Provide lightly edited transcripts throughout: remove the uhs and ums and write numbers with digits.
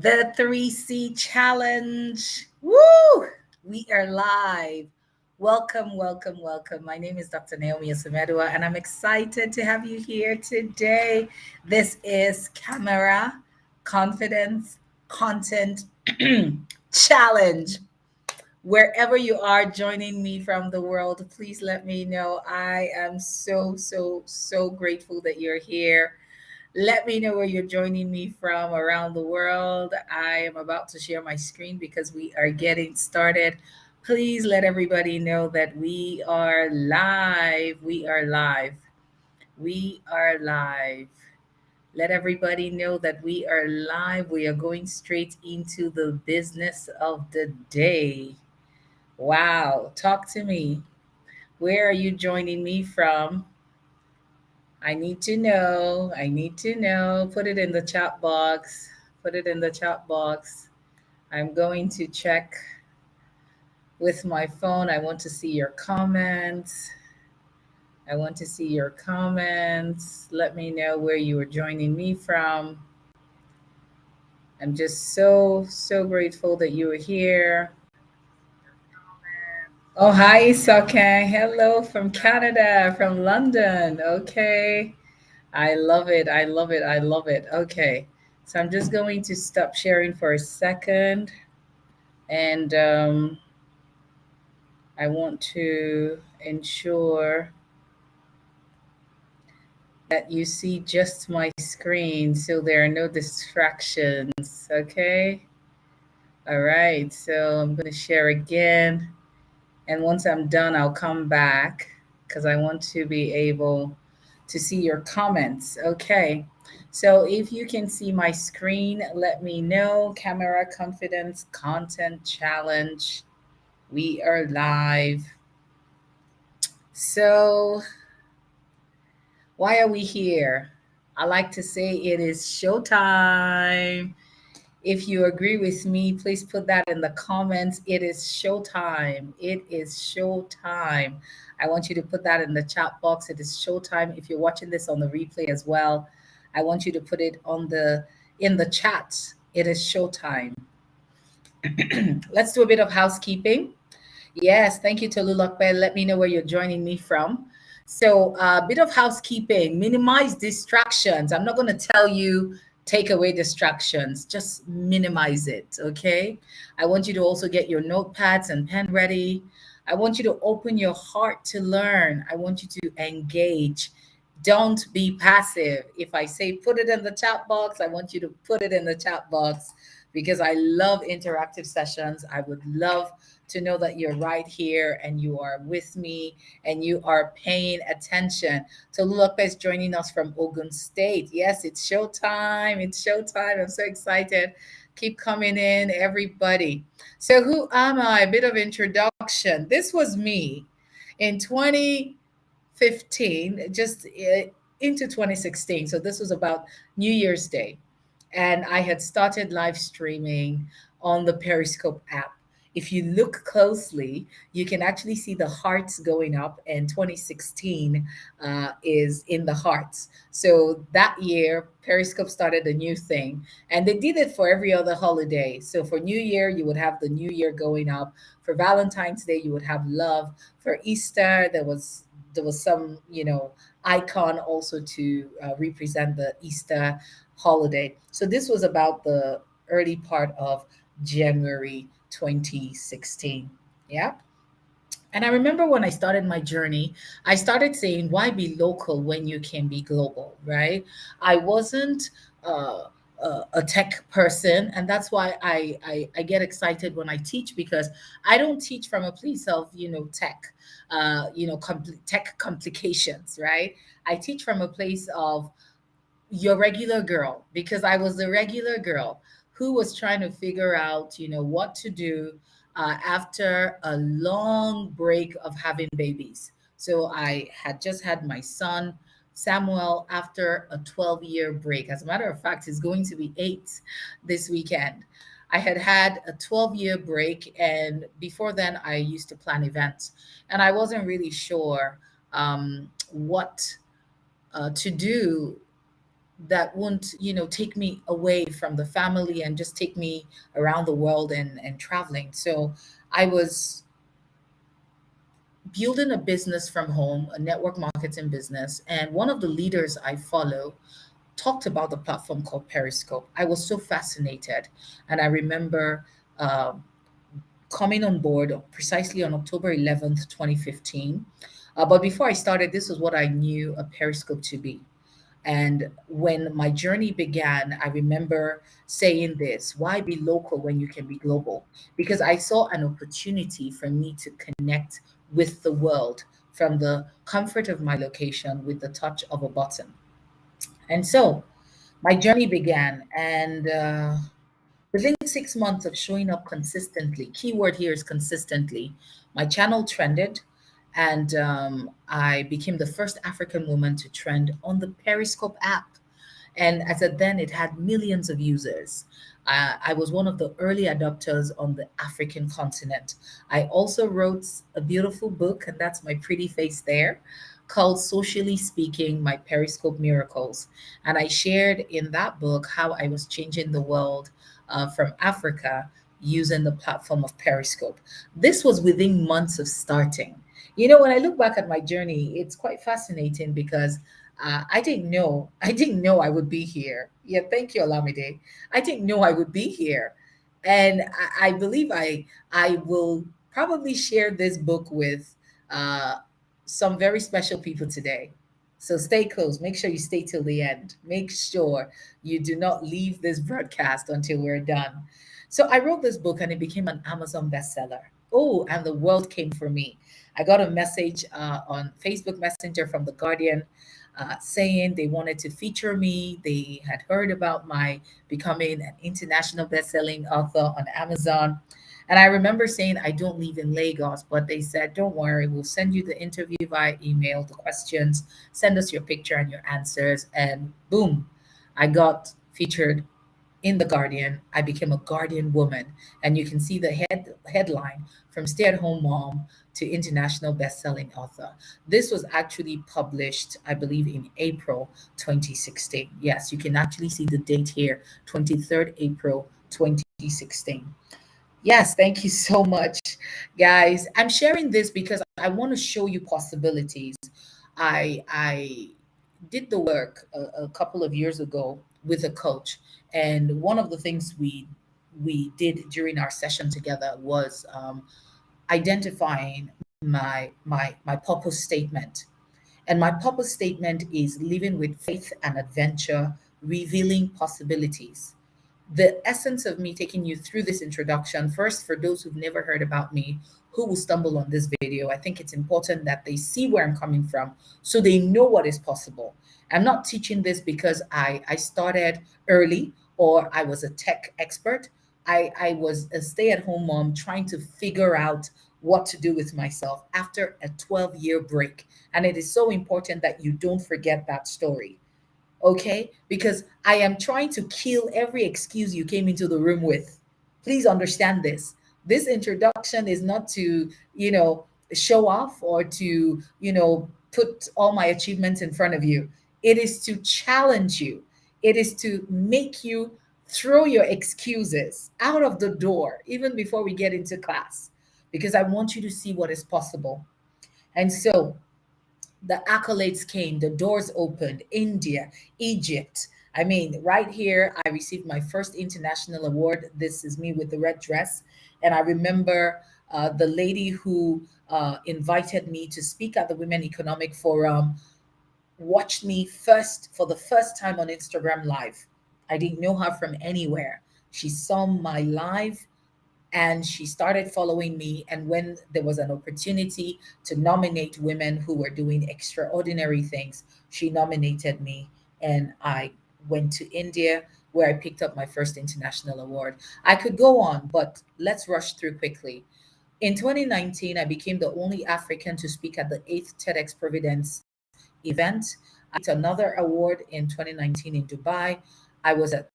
The 3C Challenge. Woo! We are live. Welcome, welcome, welcome. My name is Dr. Naomi Osemedua, and I'm excited to have you here today. This is Camera Confidence Content Challenge. Wherever you are joining me from the world, please let me know. I am so grateful that you're here. Let me know where you're joining me from around the world. I am about to share my screen because we are getting started. Please let everybody know that we are live. We are live. We are live. Let everybody know that we are live. We are going straight into the business of the day. Wow. Talk to me. Where are you joining me from? I need to know. I need to know. Put it in the chat box. Put it in the chat box. I'm going to check with my phone. I want to see your comments. I want to see your comments. Let me know where you are joining me from. I'm just so grateful that you are here. Oh, hi, Sokan. Hello from Canada, from London. Okay. I love it. I love it. I love it. Okay. So I'm just going to stop sharing for a second. And I want to ensure that you see just my screen so there are no distractions. Okay. All right. So I'm going to share again. And once I'm done, I'll come back because I want to be able to see your comments. Okay. So if you can see my screen, let me know. Camera Confidence Content Challenge. We are live. So, why are we here? I like to say it is showtime. If you agree with me, please put that in the comments. It is showtime. It is showtime. I want you to put that in the chat box. It is showtime. If you're watching this on the replay as well, I want you to put it on the in the chat. It is showtime. Let's do a bit of housekeeping. Yes, thank you, Tolulokpe. Let me know where you're joining me from. So, a bit of housekeeping, minimize distractions. I'm not going to tell you take away distractions, just minimize it, okay? I want you to also get your notepads and pen ready. I want you to open your heart to learn. I want you to engage. Don't be passive. If I say put it in the chat box, I want you to put it in the chat box because I love interactive sessions. I would love to know that you're right here and you are with me and you are paying attention. Tolulope is joining us from Ogun State. Yes, it's showtime. It's showtime. I'm so excited. Keep coming in, everybody. So, who am I? A bit of introduction. This was me in 2015, just into 2016. So, this was about New Year's Day. And I had started live streaming on the Periscope app. If you look closely, you can actually see the hearts going up, and 2016 is in the hearts. So that year, Periscope started a new thing, and they did it for every other holiday. So for New Year, you would have the New Year going up. For Valentine's Day, you would have love. For Easter, there was some icon also to represent the Easter holiday. So this was about the early part of January 2016. Yeah. And I remember when I started my journey, I started saying, why be local when you can be global, right? I wasn't a tech person. And that's why I get excited when I teach because I don't teach from a place of, tech, tech complications, right? I teach from a place of your regular girl because I was the regular girl who was trying to figure out, what to do after a long break of having babies. So I had just had my son, Samuel, after a 12-year break. As a matter of fact, he's going to be 8 this weekend. I had had a 12-year break, and before then, I used to plan events, and I wasn't really sure what to do that won't, take me away from the family and just take me around the world and traveling. So I was building a business from home, a network marketing business. And one of the leaders I follow talked about the platform called Periscope. I was so fascinated. And I remember um, coming on board precisely on October 11th, 2015. But before I started, this was what I knew a Periscope to be. And when my journey began, I remember saying this: why be local when you can be global? Because I saw an opportunity for me to connect with the world from the comfort of my location with the touch of a button. And so my journey began. And within 6 months of showing up consistently, keyword here is consistently, my channel trended, and I became the first African woman to trend on the Periscope app. And as at then, it had millions of users. I was one of the early adopters on the African continent. I also wrote a beautiful book, and that's my pretty face there, called Socially Speaking: My Periscope Miracles. And I shared in that book how I was changing the world from Africa using the platform of Periscope. This was within months of starting. When I look back at my journey, it's quite fascinating because I didn't know I would be here. Yeah, thank you, Olamide. I didn't know I would be here, and I believe I will probably share this book with uh, some very special people today. So stay close. Make sure you stay till the end. Make sure you do not leave this broadcast until we're done. So I wrote this book and it became an Amazon bestseller. Oh, and the world came for me. I got a message on Facebook Messenger from The Guardian saying they wanted to feature me. They had heard about my becoming an international best-selling author on Amazon. And I remember saying, I don't live in Lagos, but they said, don't worry, we'll send you the interview via email, the questions, send us your picture and your answers. And boom, I got featured in the Guardian. I became a Guardian woman, and you can see the headline: from stay-at-home mom to international best-selling author. This was actually published, I believe, in April 2016. Yes, you can actually see the date here, 23rd April 2016. Yes, thank you so much, guys. I'm sharing this because I want to show you possibilities. I did the work a couple of years ago with a coach, and one of the things we did during our session together was identifying my purpose statement. And my purpose statement is living with faith and adventure, revealing possibilities. The essence of me taking you through this introduction, first, for those who've never heard about me, who will stumble on this video, I think it's important that they see where I'm coming from so they know what is possible. I'm not teaching this because I started early or I was a tech expert. I was a stay at home mom trying to figure out what to do with myself after a 12-year break. And it is so important that you don't forget that story, okay? Because I am trying to kill every excuse you came into the room with. Please understand this. This introduction is not to, show off or to, put all my achievements in front of you. It is to challenge you, it is to make you throw your excuses out of the door, even before we get into class, because I want you to see what is possible. And so, the accolades came, the doors opened: India, Egypt. I mean, right here, I received my first international award. This is me with the red dress. And I remember the lady who invited me to speak at the Women Economic Forum watched me first for the first time on Instagram Live. I didn't know her from anywhere. She saw my live and she started following me. And when there was an opportunity to nominate women who were doing extraordinary things, she nominated me, and I went to India where I picked up my first international award. I could go on, but let's rush through quickly. In 2019, I became the only African to speak at the 8th TEDx Providence event. I picked another award in 2019 in Dubai. I was at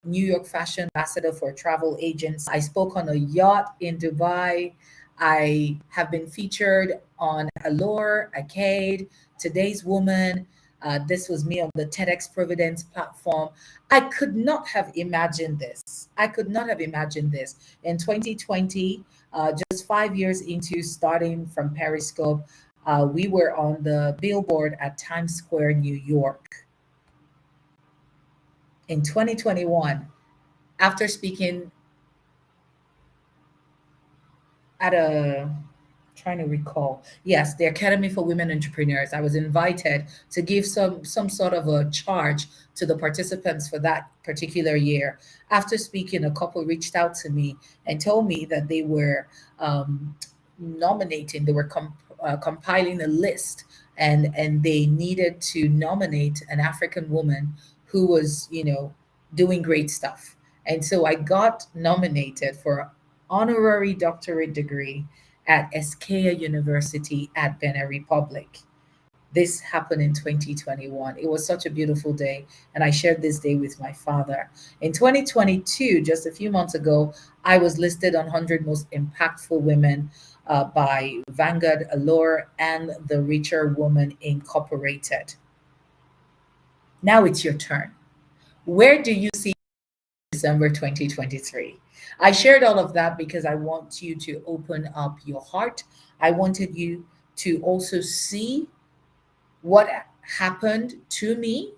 New York fashion ambassador for a travel agents. I spoke on a yacht in Dubai. I have been featured on Allure, Arcade, Today's Woman. This was me on the TEDx Providence platform. I could not have imagined this. I could not have imagined this. In 2020, just 5 years into starting from Periscope, we were on the billboard at Times Square, New York. In 2021, after speaking at a trying to recall, yes, the Academy for Women Entrepreneurs, I was invited to give some sort of a charge to the participants for that particular year. After speaking, a couple reached out to me and told me that they were nominating, they were compiling a list, and they needed to nominate an African woman who was, doing great stuff. And so I got nominated for an honorary doctorate degree at Esquia University at Benin Republic. This happened in 2021. It was such a beautiful day, and I shared this day with my father. In 2022, just a few months ago, I was listed on 100 most impactful women by Vanguard Allure and the Richer Woman Incorporated. Now it's your turn. Where do you see December 2023? I shared all of that because I want you to open up your heart. I wanted you to also see what happened to me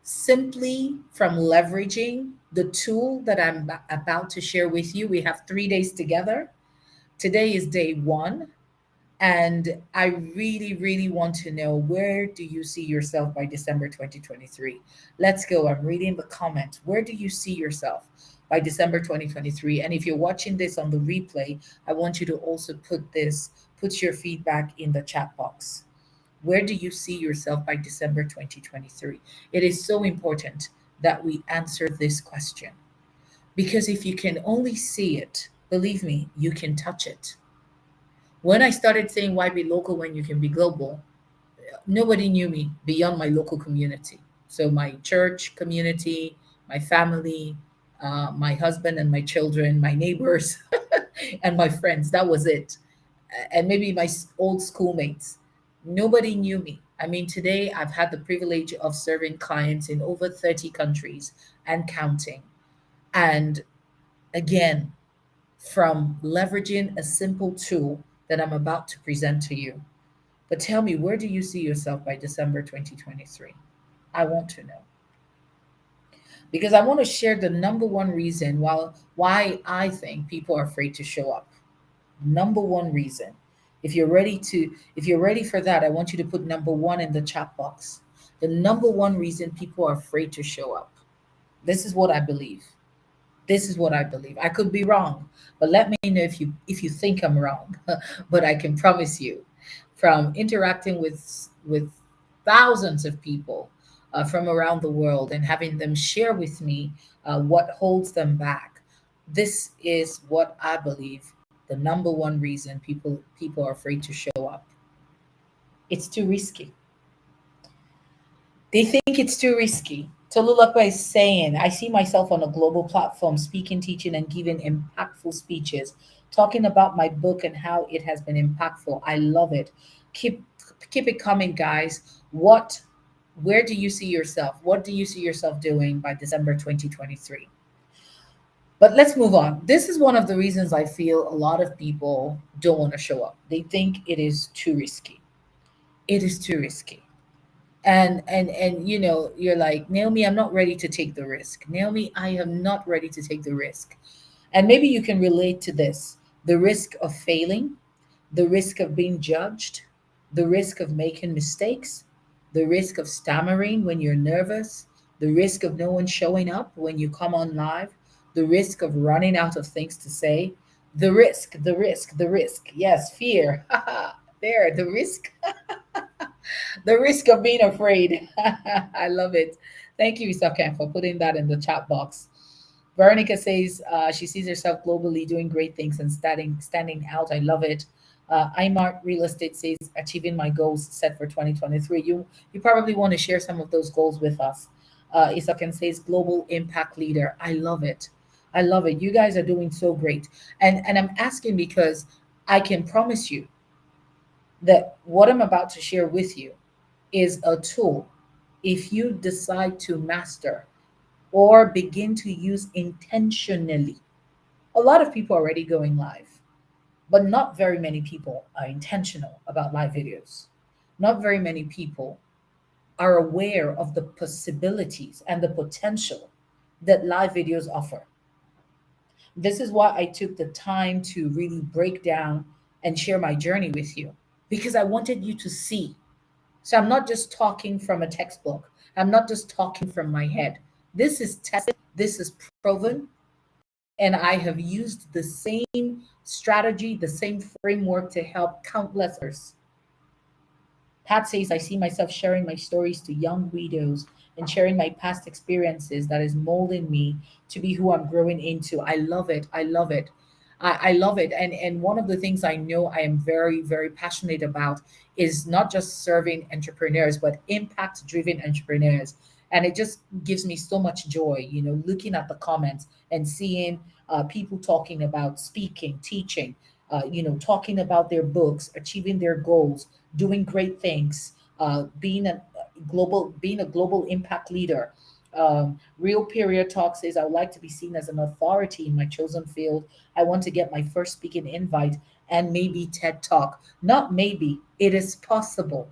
simply from leveraging the tool that I'm about to share with you. We have 3 days together. Today is day one. And I really, really want to know, where do you see yourself by December 2023? Let's go. I'm reading the comments. Where do you see yourself by December 2023? And if you're watching this on the replay, I want you to also put your feedback in the chat box. Where do you see yourself by December 2023? It is so important that we answer this question, because if you can only see it, believe me, you can touch it. When I started saying, why be local when you can be global, nobody knew me beyond my local community. So my church community, my family, my husband and my children, my neighbors, and my friends. That was it. And maybe my old schoolmates. Nobody knew me. I mean, today I've had the privilege of serving clients in over 30 countries and counting. And again, from leveraging a simple tool that I'm about to present to you. But tell me, where do you see yourself by December 2023? I want to know. Because I want to share the number one reason why I think people are afraid to show up. Number one reason. If you're ready for that, I want you to put number one in the chat box. The number one reason people are afraid to show up. This is what I believe. This is what I believe. I could be wrong, but let me know if you think I'm wrong. But I can promise you, from interacting with thousands of people from around the world and having them share with me what holds them back, this is what I believe the number one reason people are afraid to show up. It's too risky. They think it's too risky. Tolulapa is saying, I see myself on a global platform speaking, teaching, and giving impactful speeches, talking about my book and how it has been impactful. I love it. Keep keep it coming, guys. Where do you see yourself? What do you see yourself doing by December 2023? But let's move on. This is one of the reasons I feel a lot of people don't want to show up. They think it is too risky. It is too risky. And you're like, Naomi, I'm not ready to take the risk. Naomi, I am not ready to take the risk. And maybe you can relate to this: the risk of failing, the risk of being judged, the risk of making mistakes, the risk of stammering when you're nervous, the risk of no one showing up when you come on live, the risk of running out of things to say, the risk. Yes, fear. There, the risk. The risk of being afraid. I love it. Thank you, Isaken, for putting that in the chat box. Veronica says she sees herself globally doing great things and standing out. I love it. iMart Real Estate says achieving my goals set for 2023. You probably want to share some of those goals with us. Isaken says global impact leader. I love it. I love it. You guys are doing so great. And I'm asking because I can promise you that what I'm about to share with you is a tool if you decide to master or begin to use intentionally. A lot of people are already going live, but not very many people are intentional about live videos. Not very many people are aware of the possibilities and the potential that live videos offer. This is why I took the time to really break down and share my journey with you, because I wanted you to see. So I'm not just talking from a textbook, I'm not just talking from my head. This is tested, this is proven, and I have used the same strategy, the same framework to help countless others. Pat says, I see myself sharing my stories to young widows and sharing my past experiences that is molding me to be who I'm growing into. I love it. I love it. I love it. And one of the things I know I am very, very passionate about is not just serving entrepreneurs, but impact driven entrepreneurs. And it just gives me so much joy, looking at the comments and seeing people talking about speaking, teaching, talking about their books, achieving their goals, doing great things, being a global impact leader. Real Period Talk says, I would like to be seen as an authority in my chosen field. I want to get my first speaking invite and maybe TED Talk. Not maybe, it is possible.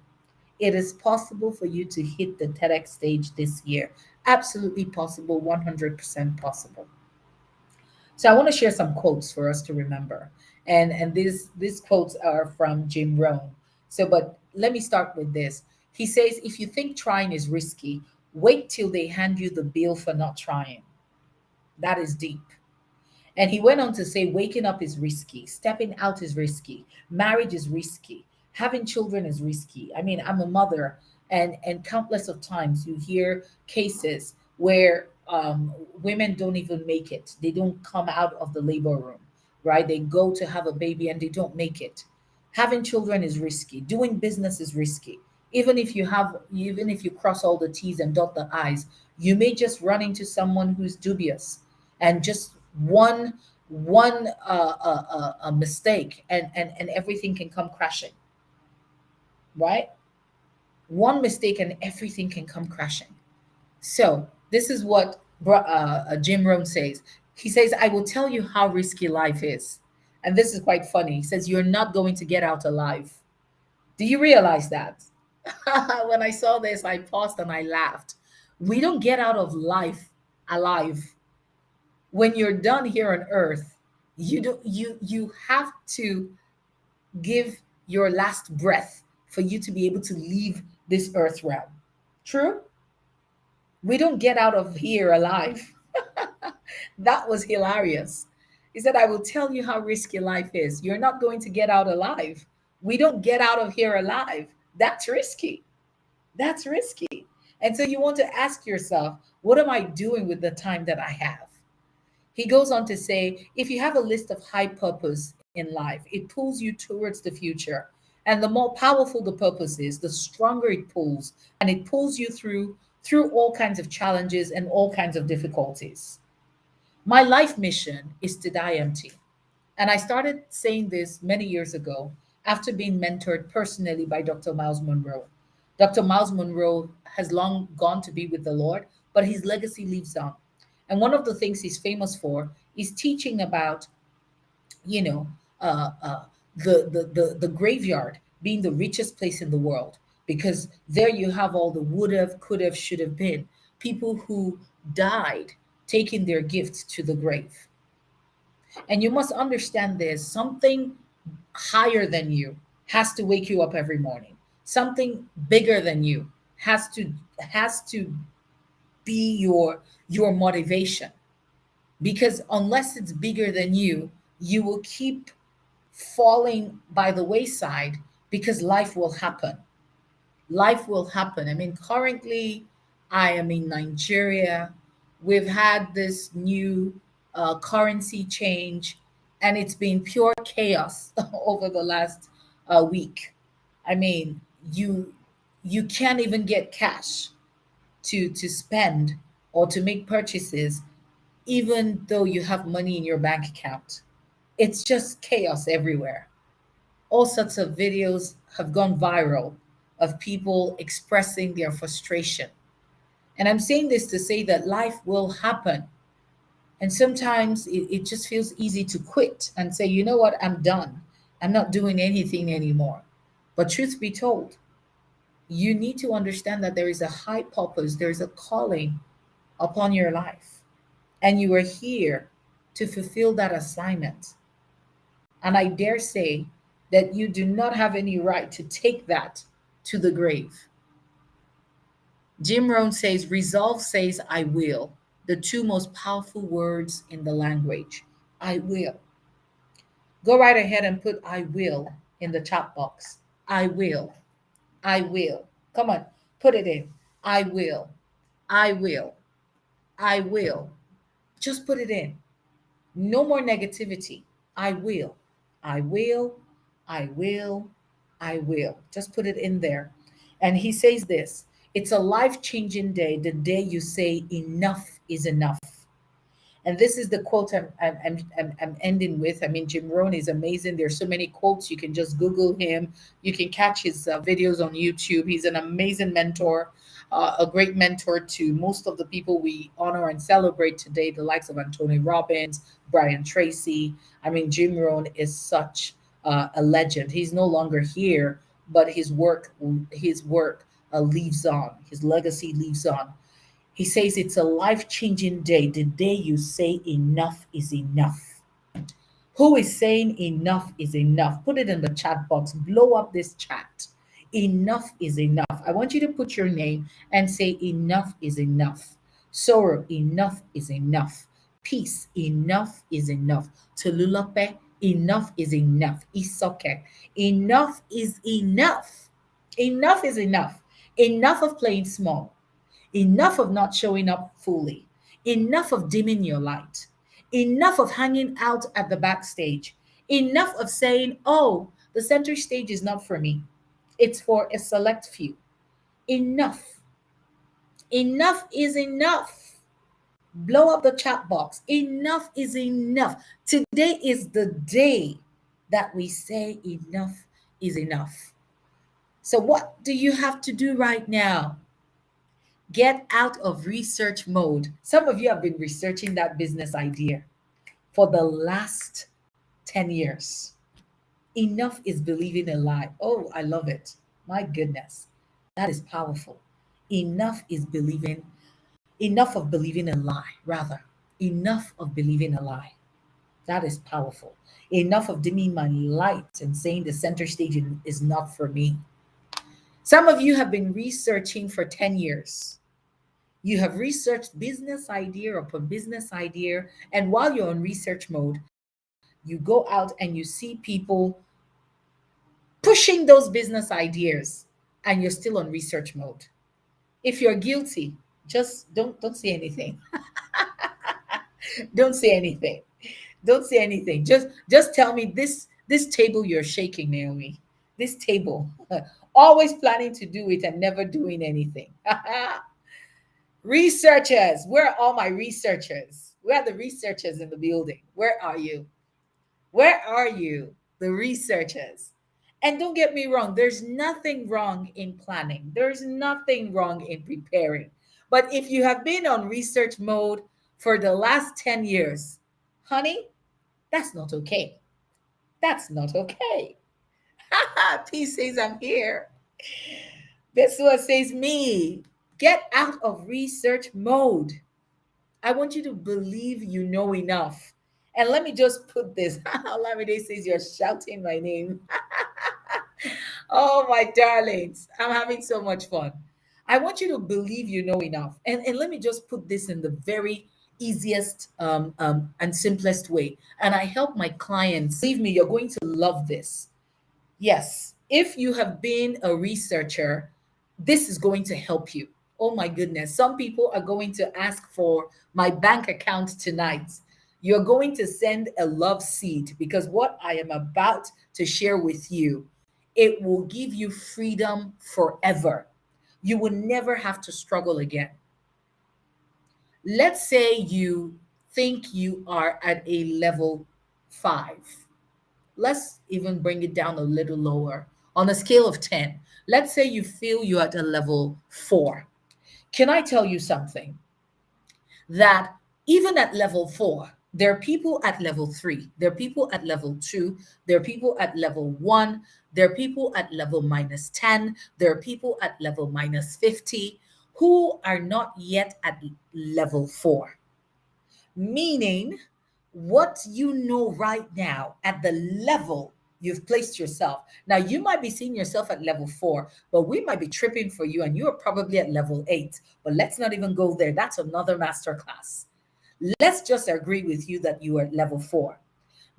It is possible for you to hit the TEDx stage this year. Absolutely possible, 100% possible. So I want to share some quotes for us to remember. And these quotes are from Jim Rohn. So but let me start with this. He says, if you think trying is risky, wait till they hand you the bill for not trying. That is deep. And he went on to say, waking up is risky, stepping out is risky, marriage is risky, having children is risky. I mean, I'm a mother, and countless of times you hear cases where women don't even make it. They don't come out of the labor room, right? They go to have a baby and they don't make it. Having children is risky. Doing business is risky. Even if you cross all the T's and dot the I's, you may just run into someone who's dubious, and just one mistake, and everything can come crashing, right? One mistake and everything can come crashing. So this is what Jim Rohn says. He says, I will tell you how risky life is. And this is quite funny. He says, you're not going to get out alive. Do you realize that? When I saw this, I paused and I laughed. We don't get out of life alive. When you're done here on earth, you have to give your last breath for you to be able to leave this earth realm. True? We don't get out of here alive. That was hilarious. He said, I will tell you how risky life is. You're not going to get out alive. We don't get out of here alive. That's risky. That's risky. And so you want to ask yourself, what am I doing with the time that I have? He goes on to say, if you have a list of high purpose in life, it pulls you towards the future. And the more powerful the purpose is, the stronger it pulls. And it pulls you through all kinds of challenges and all kinds of difficulties. My life mission is to die empty. And I started saying this many years ago after being mentored personally by Dr. Miles Monroe. Dr. Miles Monroe has long gone to be with the Lord, but his legacy lives on. And one of the things he's famous for is teaching about, you know, uh, uh, the graveyard being the richest place in the world, because there you have all the would have, could have, should have been people who died taking their gifts to the grave. And you must understand this, something higher than you has to wake you up every morning. Something bigger than you has to be your motivation, because unless it's bigger than you, you will keep falling by the wayside, because life will happen. Life will happen. I mean, currently, I am in Nigeria. We've had this new currency change, and it's been pure chaos over the last week. I mean, you can't even get cash to spend or to make purchases, even though you have money in your bank account. It's just chaos everywhere. All sorts of videos have gone viral of people expressing their frustration. And I'm saying this to say that life will happen. And sometimes it just feels easy to quit and say, you know what, I'm done. I'm not doing anything anymore. But truth be told, you need to understand that there is a high purpose, there is a calling upon your life. And you are here to fulfill that assignment. And I dare say that you do not have any right to take that to the grave. Jim Rohn says, resolve says, I will. The two most powerful words in the language. I will. Go right ahead and put I will in the chat box. I will. I will. Come on, put it in. I will. I will. I will. Just put it in. No more negativity. I will. I will. I will. I will. Just put it in there. And he says this, it's a life changing day, the day you say, enough is enough. And this is the quote I'm ending with. I mean, Jim Rohn is amazing. There's so many quotes. You can just Google him. You can catch his videos on YouTube. He's an amazing mentor, a great mentor to most of the people we honor and celebrate today, the likes of Anthony Robbins, Brian Tracy. I mean, Jim Rohn is such a legend. He's no longer here, but his work lives on. His legacy lives on. He says it's a life changing day, the day you say enough is enough. Who is saying enough is enough? Put it in the chat box, blow up this chat. Enough is enough. I want you to put your name and say, enough is enough. Sorrow, enough is enough. Peace, enough is enough. Tolulope, enough is enough. Isoke, enough is enough. Enough is enough. Enough of playing small. Enough of not showing up fully. Enough of dimming your light. Enough of hanging out at the backstage. Enough of saying, oh, the center stage is not for me. It's for a select few. Enough. Enough is enough. Blow up the chat box. Enough is enough. Today is the day that we say enough is enough. So, what do you have to do right now? Get out of research mode. Some of you have been researching that business idea for the last 10 years. Enough is believing a lie. Oh, I love it. My goodness. That is powerful. Enough is believing, enough of believing a lie, rather. Enough of believing a lie. That is powerful. Enough of dimming my light and saying the center stage is not for me. Some of you have been researching for 10 years. You have researched business idea upon business idea. And while you're on research mode, you go out and you see people pushing those business ideas and you're still on research mode. If you're guilty, just don't say anything. Don't say anything. Don't say anything. Just tell me this table you're shaking, Naomi. This table. Always planning to do it and never doing anything. Researchers, where are all my researchers? Where are the researchers in the building? Where are you? Where are you, the researchers? And don't get me wrong, there's nothing wrong in planning, there's nothing wrong in preparing. But if you have been on research mode for the last 10 years, honey, that's not okay. That's not okay. Peace says, I'm here. This one says, me. Get out of research mode. I want you to believe you know enough. And let me just put this. Olamide says you're shouting my name. Oh, my darlings. I'm having so much fun. I want you to believe you know enough. And let me just put this in the very easiest and simplest way. And I help my clients. Believe me, you're going to love this. Yes, if you have been a researcher, this is going to help you. Oh my goodness. Some people are going to ask for my bank account tonight. You're going to send a love seed because what I am about to share with you, it will give you freedom forever. You will never have to struggle again. Let's say you think you are at a level 5. Let's even bring it down a little lower. On a scale of 10, let's say you feel you're at a level 4. Can I tell you something? That even at level 4, there are people at level 3, there are people at level 2, there are people at level 1, there are people at level minus 10, there are people at level minus 50 who are not yet at level 4. Meaning, what you know right now at the level you've placed yourself. Now, you might be seeing yourself at level 4, but we might be tripping for you and you are probably at level 8. But let's not even go there. That's another masterclass. Let's just agree with you that you are at level 4.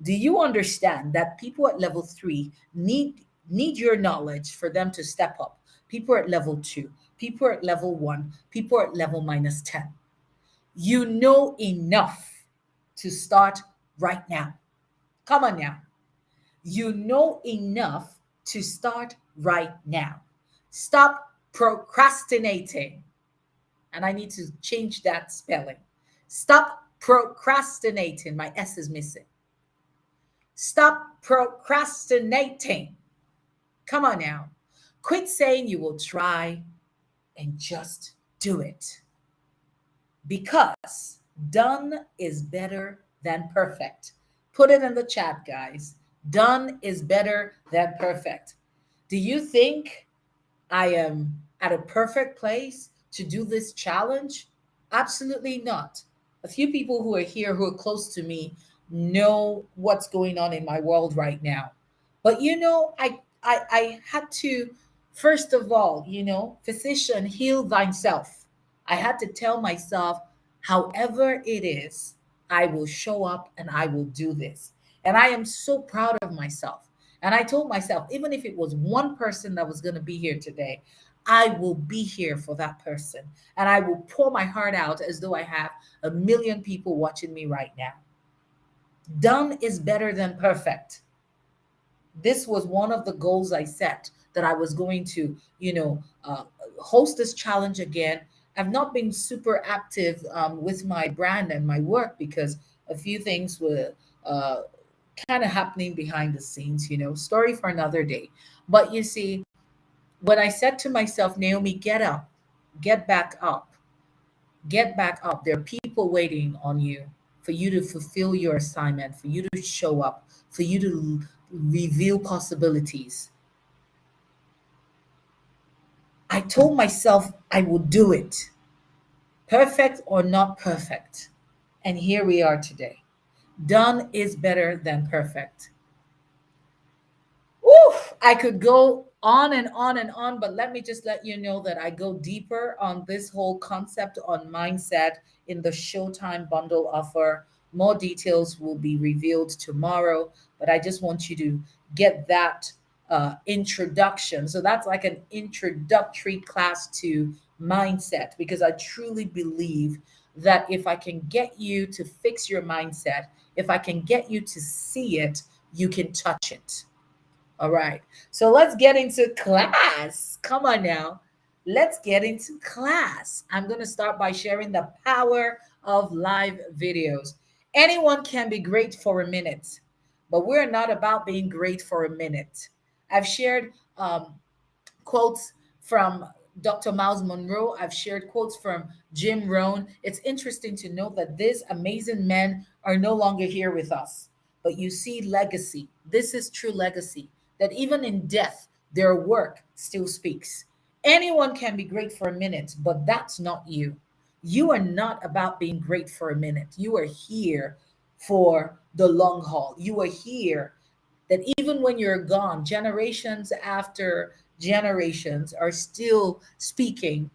Do you understand that people at level 3 need your knowledge for them to step up? People are at level 2, people are at level 1, people are at level minus 10. You know enough to start right now. Come on now. You know enough to start right now. Stop procrastinating. And I need to change that spelling. Stop procrastinating. My S is missing. Stop procrastinating. Come on now. Quit saying you will try and just do it. Because done is better than perfect. Put it in the chat, guys. Done is better than perfect. Do you think I am at a perfect place to do this challenge? Absolutely not. A few people who are here who are close to me know what's going on in my world right now. But I had to, first of all, physician, heal thyself. I had to tell myself, however it is, I will show up and I will do this. And I am so proud of myself. And I told myself, even if it was one person that was going to be here today, I will be here for that person. And I will pour my heart out as though I have a million people watching me right now. Done is better than perfect. This was one of the goals I set, that I was going to, host this challenge again. I've not been super active with my brand and my work because a few things were kind of happening behind the scenes, story for another day. But you see, when I said to myself, Naomi, get up, get back up, get back up. There are people waiting on you for you to fulfill your assignment, for you to show up, for you to reveal possibilities. I told myself I would do it, perfect or not perfect. And here we are today. Done is better than perfect. Oof, I could go on and on and on, but let me just let you know that I go deeper on this whole concept on mindset in the Showtime bundle offer. More details will be revealed tomorrow, but I just want you to get that introduction. So that's like an introductory class to mindset, because I truly believe that if I can get you to fix your mindset, if I can get you to see it, you can touch it. All right. So let's get into class. Come on now. Let's get into class. I'm going to start by sharing the power of live videos. Anyone can be great for a minute, but we're not about being great for a minute. I've shared quotes from Dr. Miles Monroe. I've shared quotes from Jim Rohn. It's interesting to note that these amazing men are no longer here with us. But you see legacy. This is true legacy, that even in death, their work still speaks. Anyone can be great for a minute, but that's not you. You are not about being great for a minute. You are here for the long haul. You are here that even when you're gone, generations after generations are still speaking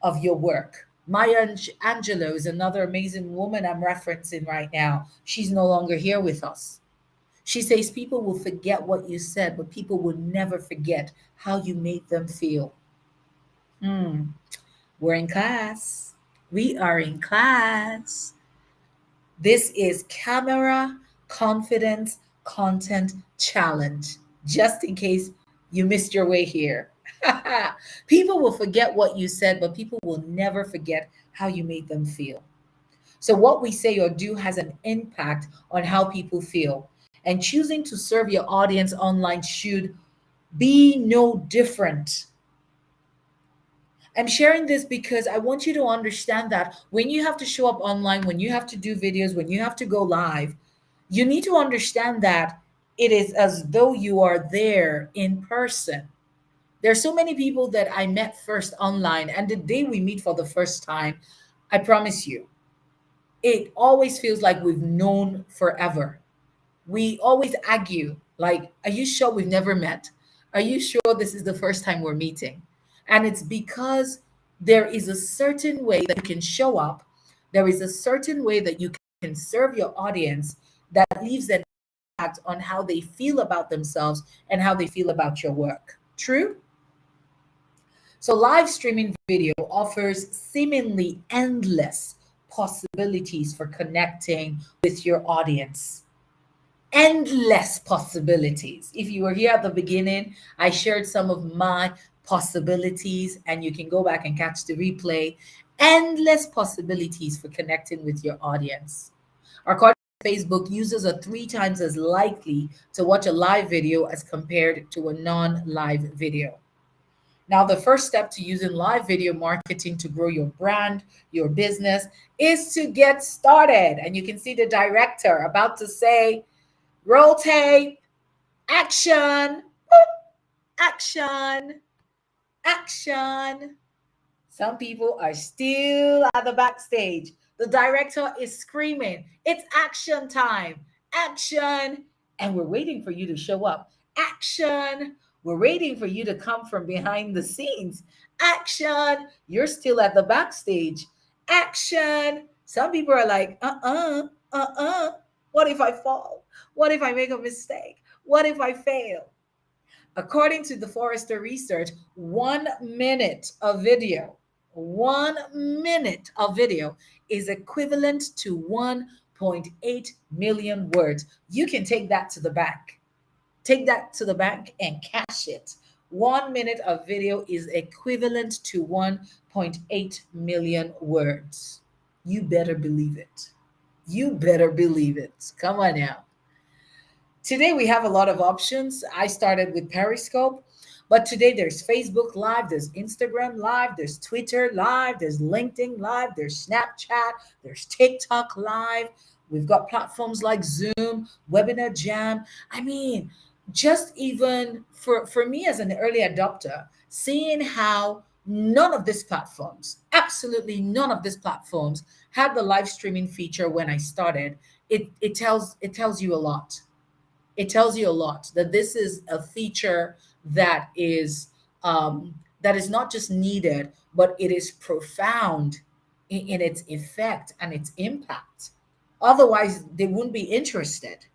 of your work. Maya Angelou is another amazing woman I'm referencing right now. She's no longer here with us. She says people will forget what you said, but people will never forget how you made them feel. Hmm. We're in class. We are in class. This is Camera Confidence Content Challenge, just in case you missed your way here. People will forget what you said, but people will never forget how you made them feel. So, what we say or do has an impact on how people feel. And choosing to serve your audience online should Be no different. I'm sharing this because I want you to understand that when you have to show up online, when you have to do videos, when you have to go live, you need to understand that it is as though you are there in person. There's so many people that I met first online, and the day we meet for the first time, I promise you, it always feels like we've known forever. We always argue, like, are you sure we've never met? Are you sure this is the first time we're meeting? And it's because there is a certain way that you can show up, there is a certain way that you can serve your audience that leaves an impact on how they feel about themselves and how they feel about your work. True? So, live streaming video offers seemingly endless possibilities for connecting with your audience. Endless possibilities. If you were here at the beginning, I shared some of my possibilities, and you can go back and catch the replay. Endless possibilities for connecting with your audience. According to Facebook, users are three times as likely to watch a live video as compared to a non live video. Now, the first step to using live video marketing to grow your brand, your business, is to get started. And you can see the director about to say, roll tape, action, action, action. Some people are still at the backstage. The director is screaming, it's action time, action. And we're waiting for you to show up. Action. We're waiting for you to come from behind the scenes. Action. You're still at the backstage. Action. Some people are like, What if I fall? What if I make a mistake? What if I fail? According to the Forrester research, 1 minute of video, 1 minute of video is equivalent to 1.8 million words. You can take that to the bank. Take that to the bank and cash it. 1 minute of video is equivalent to 1.8 million words. You better believe it. You better believe it. Come on now. Today we have a lot of options. I started with Periscope, but today there's Facebook Live, there's Instagram Live, there's Twitter Live, there's LinkedIn Live, there's Snapchat, there's TikTok Live. We've got platforms like Zoom, Webinar Jam. I mean, just even for me as an early adopter, seeing how none of these platforms, absolutely none of these platforms had the live streaming feature when I started, it tells you a lot. It tells you a lot that this is a feature that is that is not just needed, but it is profound in its effect and its impact. Otherwise, they wouldn't be interested.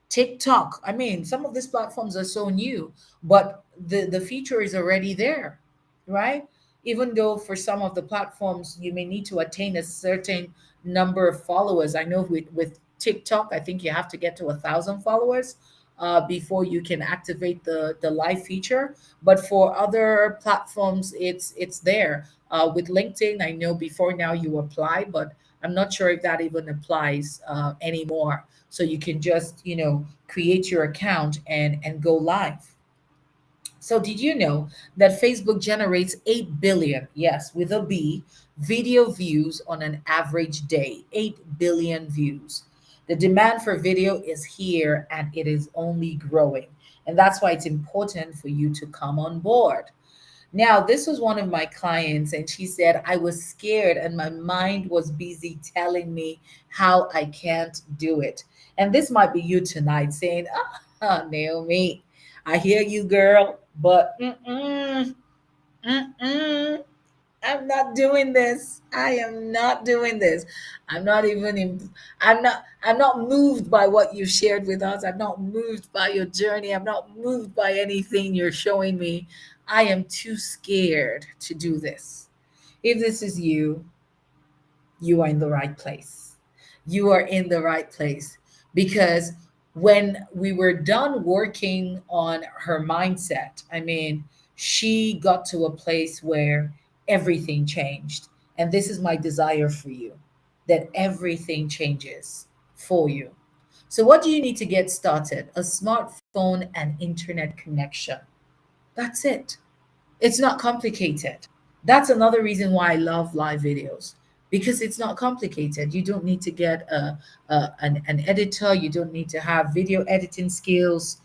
TikTok, I mean, some of these platforms are so new, but the feature is already there, right? Even though for some of the platforms you may need to attain a certain number of followers. I know with TikTok, I think you have to get to 1,000 followers before you can activate the live feature. But for other platforms, it's there. With LinkedIn, I know before now you apply, but I'm not sure if that even applies anymore. So you can just create your account and go live. So did you know that Facebook generates 8 billion, yes, with a B, video views on an average day? 8 billion views. The demand for video is here and it is only growing. And that's why it's important for you to come on board. Now, this was one of my clients, and she said, I was scared and my mind was busy telling me how I can't do it. And this might be you tonight saying, Naomi, I hear you, girl, but mm-mm, I'm not doing this. I am not doing this. I'm not even I'm not moved by what you shared with us. I'm not moved by your journey. I'm not moved by anything you're showing me. I am too scared to do this. If this is you, you are in the right place. You are in the right place because when we were done working on her mindset, I mean, she got to a place where everything changed. And this is my desire for you, that everything changes for you. So, what do you need to get started? A smartphone and internet connection. That's it. It's not complicated. That's another reason why I love live videos, because it's not complicated. You don't need to get an editor. You don't need to have video editing skills.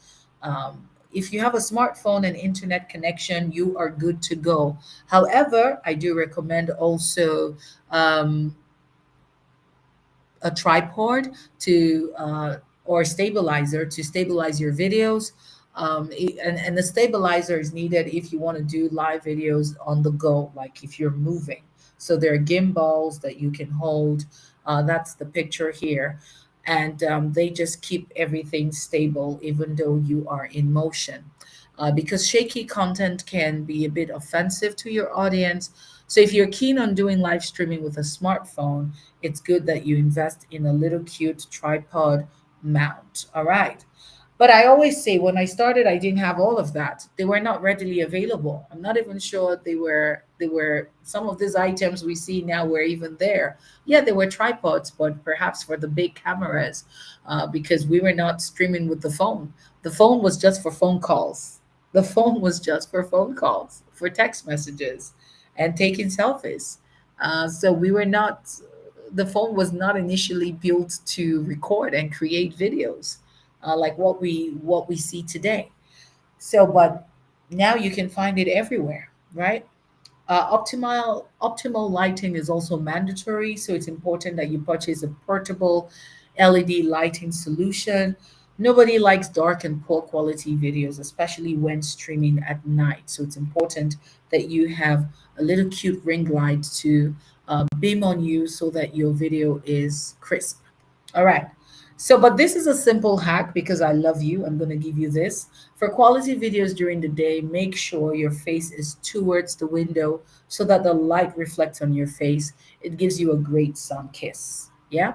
If you have a smartphone and internet connection, you are good to go. However, I do recommend also um, a tripod to or stabilizer to stabilize your videos. And the stabilizer is needed if you want to do live videos on the go, like if you're moving. So there are gimbals that you can hold. That's the picture here. And they just keep everything stable even though you are in motion. Because shaky content can be a bit offensive to your audience. So if you're keen on doing live streaming with a smartphone, it's good that you invest in a little cute tripod mount. All right. But I always say when I started, I didn't have all of that. They were not readily available. I'm not even sure they were some of these items we see now were even there. Yeah, they were tripods, but perhaps for the big cameras, because we were not streaming with the phone. The phone was just for phone calls. The phone was just for phone calls, for text messages, and taking selfies. So we were not. The phone was not initially built to record and create videos like what we see today. So, but now you can find it everywhere, right? Optimal lighting is also mandatory, so it's important that you purchase a portable LED lighting solution. Nobody likes dark and poor quality videos, especially when streaming at night. So it's important that you have a little cute ring light to beam on you so that your video is crisp. All right. So, but this is a simple hack because I love you. I'm going to give you this. For quality videos during the day, make sure your face is towards the window so that the light reflects on your face. It gives you a great sun kiss. Yeah.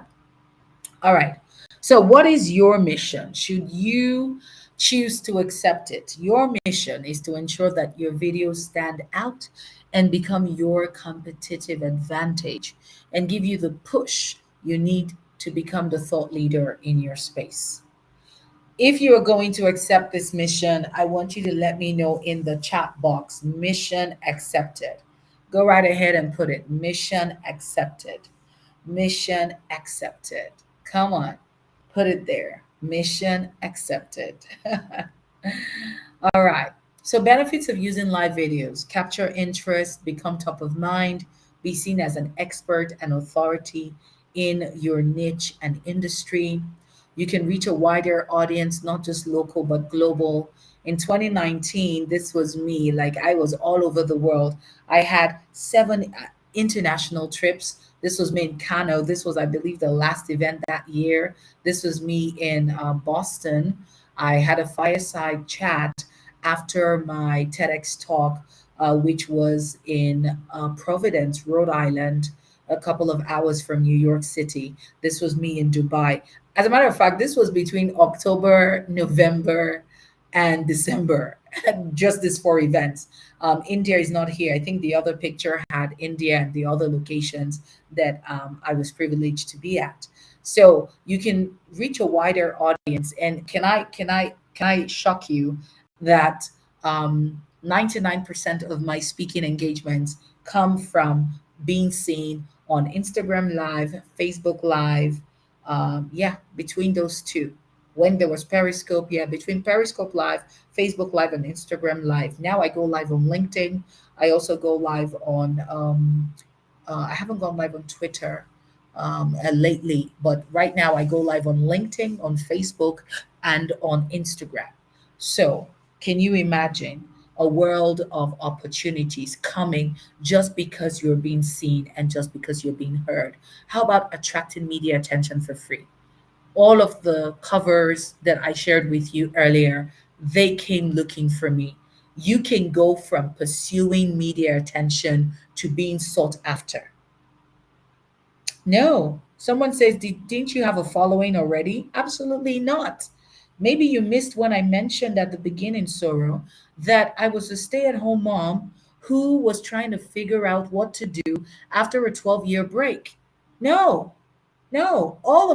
All right. So, what is your mission? Should you choose to accept it? Your mission is to ensure that your videos stand out and become your competitive advantage and give you the push you need to become the thought leader in your space. If you are going to accept this mission, I want you to let me know in the chat box, mission accepted. Go right ahead and put it, mission accepted. Mission accepted. Come on, put it there. Mission accepted. All right. So, benefits of using live videos: capture interest, become top of mind, be seen as an expert and authority in your niche and industry. You can reach a wider audience, not just local, but global. In 2019, this was me. Like I was all over the world. I had seven international trips. This was me in Kano. This was, I believe, the last event that year. This was me in Boston. I had a fireside chat after my TEDx talk, which was in Providence, Rhode Island, a couple of hours from New York City. This was me in Dubai. As a matter of fact, this was between October, November, and December, just these four events. India is not here. I think the other picture had India and the other locations that I was privileged to be at. So you can reach a wider audience. And can I shock you that 99% of my speaking engagements come from being seen on Instagram Live, Facebook Live. Yeah, between those two. When there was Periscope, yeah, between Periscope Live, Facebook Live, and Instagram Live. Now I go live on LinkedIn. I also go live on, I haven't gone live on Twitter lately, but right now I go live on LinkedIn, on Facebook, and on Instagram. So, can you imagine a world of opportunities coming just because you're being seen and just because you're being heard? How about attracting media attention for free? All of the covers that I shared with you earlier, they came looking for me. You can go from pursuing media attention to being sought after. No. Someone says, Didn't you have a following already? Absolutely not. Maybe you missed when I mentioned at the beginning, Soro, that I was a stay at home mom who was trying to figure out what to do after a 12-year break. No, no. All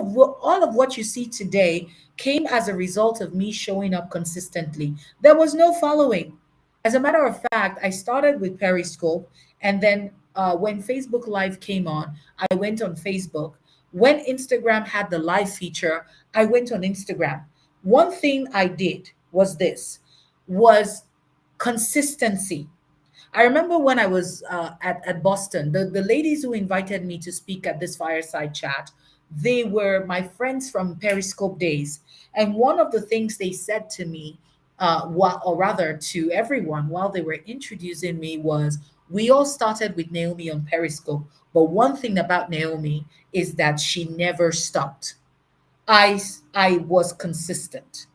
of what you see today came as a result of me showing up consistently. There was no following. As a matter of fact, I started with Periscope, and then when Facebook Live came on, I went on Facebook. When Instagram had the live feature, I went on Instagram. One thing I did was this was consistency. I remember when I was at Boston, the ladies who invited me to speak at this fireside chat, they were my friends from Periscope days. And one of the things they said to me, or rather to everyone while they were introducing me, was we all started with Naomi on Periscope. But one thing about Naomi is that she never stopped. I was consistent.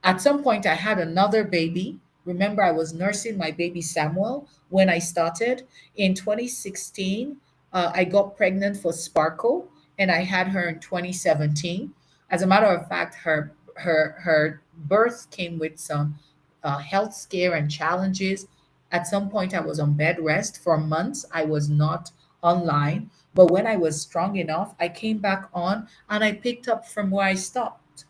At some point, I had another baby. Remember, I was nursing my baby Samuel when I started. In 2016, I got pregnant for Sparkle, and I had her in 2017. As a matter of fact, her birth came with some health scare and challenges. At some point, I was on bed rest for months. I was not online. But when I was strong enough, I came back on and I picked up from where I stopped,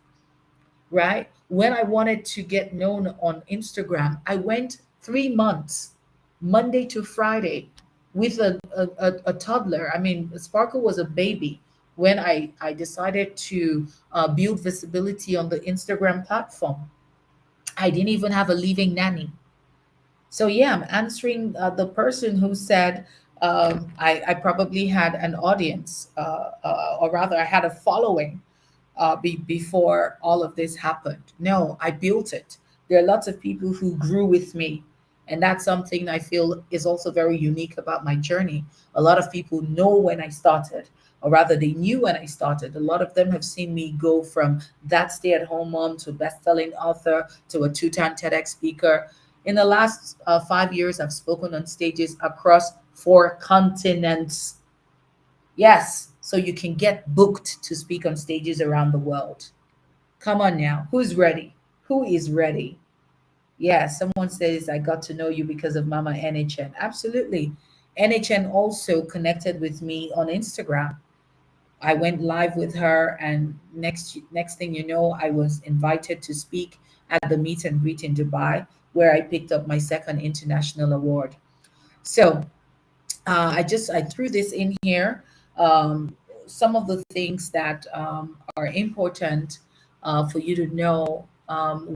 right? When I wanted to get known on Instagram, I went 3 months, Monday to Friday, with a toddler. I mean, Sparkle was a baby when I decided to build visibility on the Instagram platform. I didn't even have a living nanny. So, yeah, I'm answering the person who said I probably had an audience, or rather, I had a following before all of this happened. No, I built it. There are lots of people who grew with me. And that's something I feel is also very unique about my journey. A lot of people know when I started, or rather, they knew when I started. A lot of them have seen me go from that stay at home mom to best selling author to a two-time TEDx speaker. In the last 5 years, I've spoken on stages across 4 continents. Yes, so you can get booked to speak on stages around the world. Come on now. Who's ready? Who is ready? Yeah, someone says, I got to know you because of Mama NHN. Absolutely. NHN also connected with me on Instagram. I went live with her, and next thing you know, I was invited to speak at the meet and greet in Dubai, where I picked up my second international award. So I threw this in here. Some of the things that are important for you to know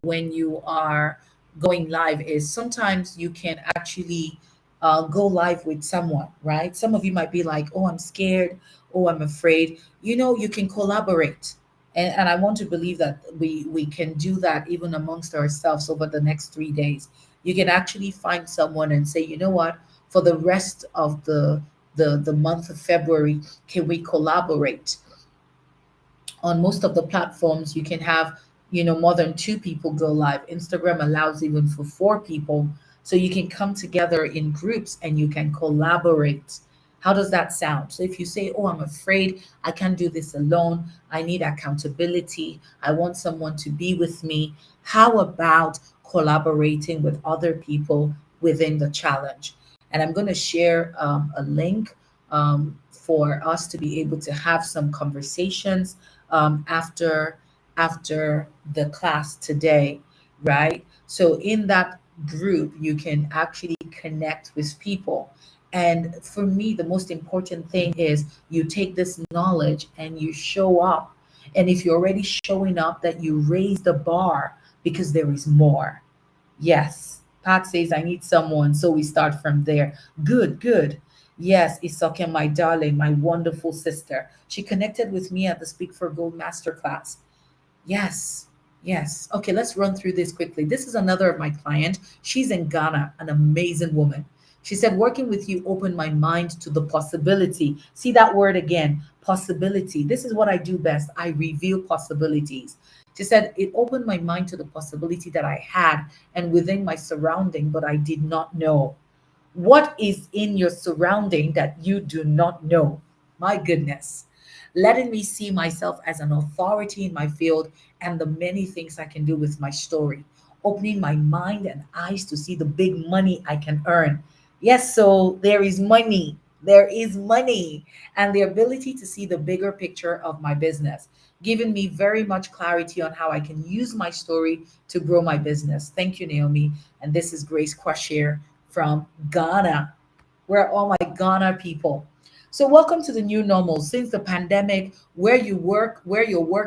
when you are going live is sometimes you can actually go live with someone, right? Some of you might be like, "Oh, I'm scared. Oh, I'm afraid." You can collaborate. And I want to believe that we can do that even amongst ourselves over the next 3 days. You can actually find someone and say, you know what, for the rest of the month of February, can we collaborate? On most of the platforms, you can have, more than two people go live. Instagram allows even for four people. So you can come together in groups and you can collaborate. How does that sound? So if you say, oh, I'm afraid I can't do this alone, I need accountability, I want someone to be with me, how about collaborating with other people within the challenge? And I'm going to share a link for us to be able to have some conversations after the class today, right? So in that group, you can actually connect with people. And for me, the most important thing is you take this knowledge and you show up. And if you're already showing up, that you raise the bar because there is more. Yes. Pat says, I need someone. So we start from there. Good, good. Yes, Isoke, my darling, my wonderful sister. She connected with me at the Speak for Gold Masterclass. Yes, yes. Okay, let's run through this quickly. This is another of my client. She's in Ghana, an amazing woman. She said, working with you opened my mind to the possibility. See that word again, possibility. This is what I do best. I reveal possibilities. She said, it opened my mind to the possibility that I had and within my surrounding, but I did not know. What is in your surrounding that you do not know? My goodness. Letting me see myself as an authority in my field and the many things I can do with my story. Opening my mind and eyes to see the big money I can earn. Yes, so there is money. There is money and the ability to see the bigger picture of my business, giving me very much clarity on how I can use my story to grow my business. Thank you, Naomi. And this is Grace Quashir from Ghana. We're all my Ghana people. So welcome to the new normal. Since the pandemic, where your work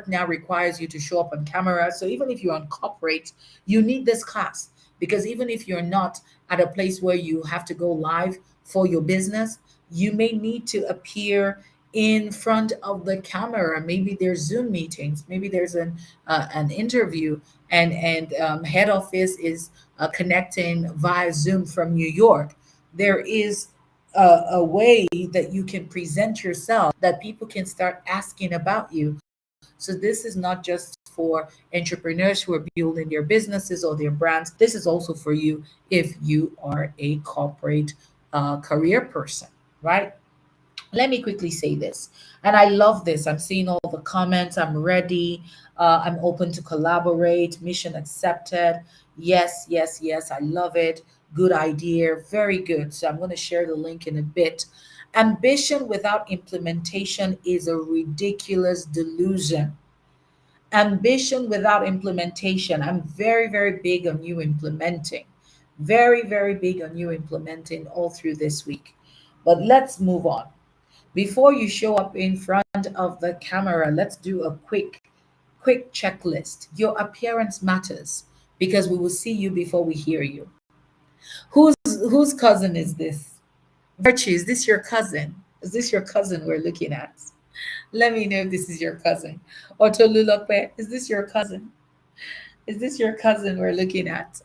now requires you to show up on camera. So even if you're on corporate, you need this class because even if you're not at a place where you have to go live for your business, you may need to appear in front of the camera. Maybe there's Zoom meetings. Maybe there's an interview, and head office is connecting via Zoom from New York. There is a way that you can present yourself that people can start asking about you. So this is not just for entrepreneurs who are building their businesses or their brands. This is also for you if you are a corporate career person, right? Let me quickly say this. And I love this. I'm seeing all the comments. I'm ready. I'm open to collaborate. Mission accepted. Yes, yes, yes. I love it. Good idea. Very good. So I'm going to share the link in a bit. Ambition without implementation is a ridiculous delusion. Ambition without implementation. I'm very, very big on you implementing. Very, very big on you implementing all through this week. But let's move on. Before you show up in front of the camera, let's do a quick checklist. Your appearance matters because we will see you before we hear you. Whose cousin is this? Virtue, is this your cousin? Is this your cousin we're looking at? Let me know if this is your cousin. Otolulope, is this your cousin? Is this your cousin we're looking at?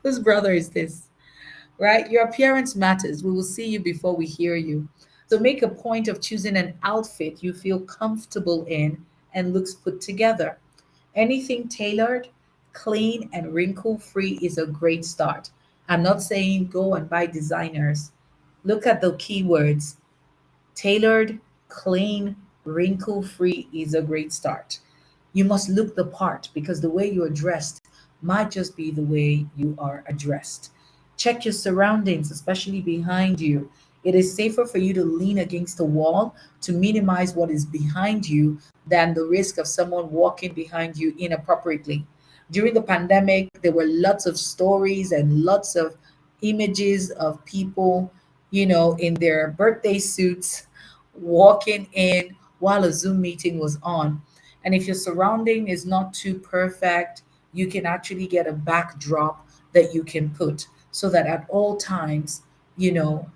Whose brother is this? Right? Your appearance matters. We will see you before we hear you. So make a point of choosing an outfit you feel comfortable in and looks put together. Anything tailored, clean, and wrinkle free is a great start. I'm not saying go and buy designers. Look at the keywords. Tailored, clean, wrinkle free is a great start. You must look the part because the way you're dressed might just be the way you are addressed. Check your surroundings, especially behind you. It is safer for you to lean against a wall to minimize what is behind you than the risk of someone walking behind you inappropriately. During the pandemic, there were lots of stories and lots of images of people, in their birthday suits walking in while a Zoom meeting was on. And if your surrounding is not too perfect, you can actually get a backdrop that you can put so that at all times, you can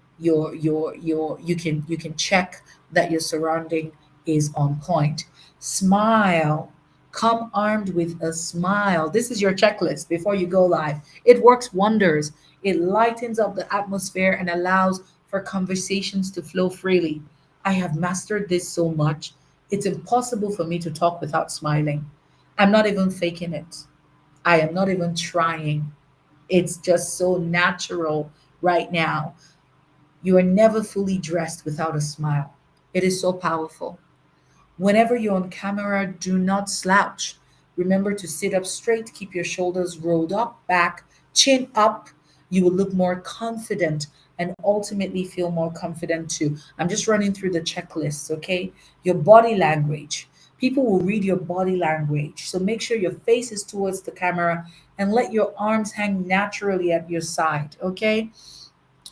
check that your surrounding is on point. Smile. Come armed with a smile. This is your checklist before you go live. It works wonders. It lightens up the atmosphere and allows for conversations to flow freely. I have mastered this so much. It's impossible for me to talk without smiling. I'm not even faking it. I am not even trying. It's just so natural right now. You are never fully dressed without a smile. It is so powerful. Whenever you're on camera, do not slouch. Remember to sit up straight, keep your shoulders rolled up, back, chin up. You will look more confident and ultimately feel more confident too. I'm just running through the checklists, okay? Your body language. People will read your body language. So make sure your face is towards the camera and let your arms hang naturally at your side, okay?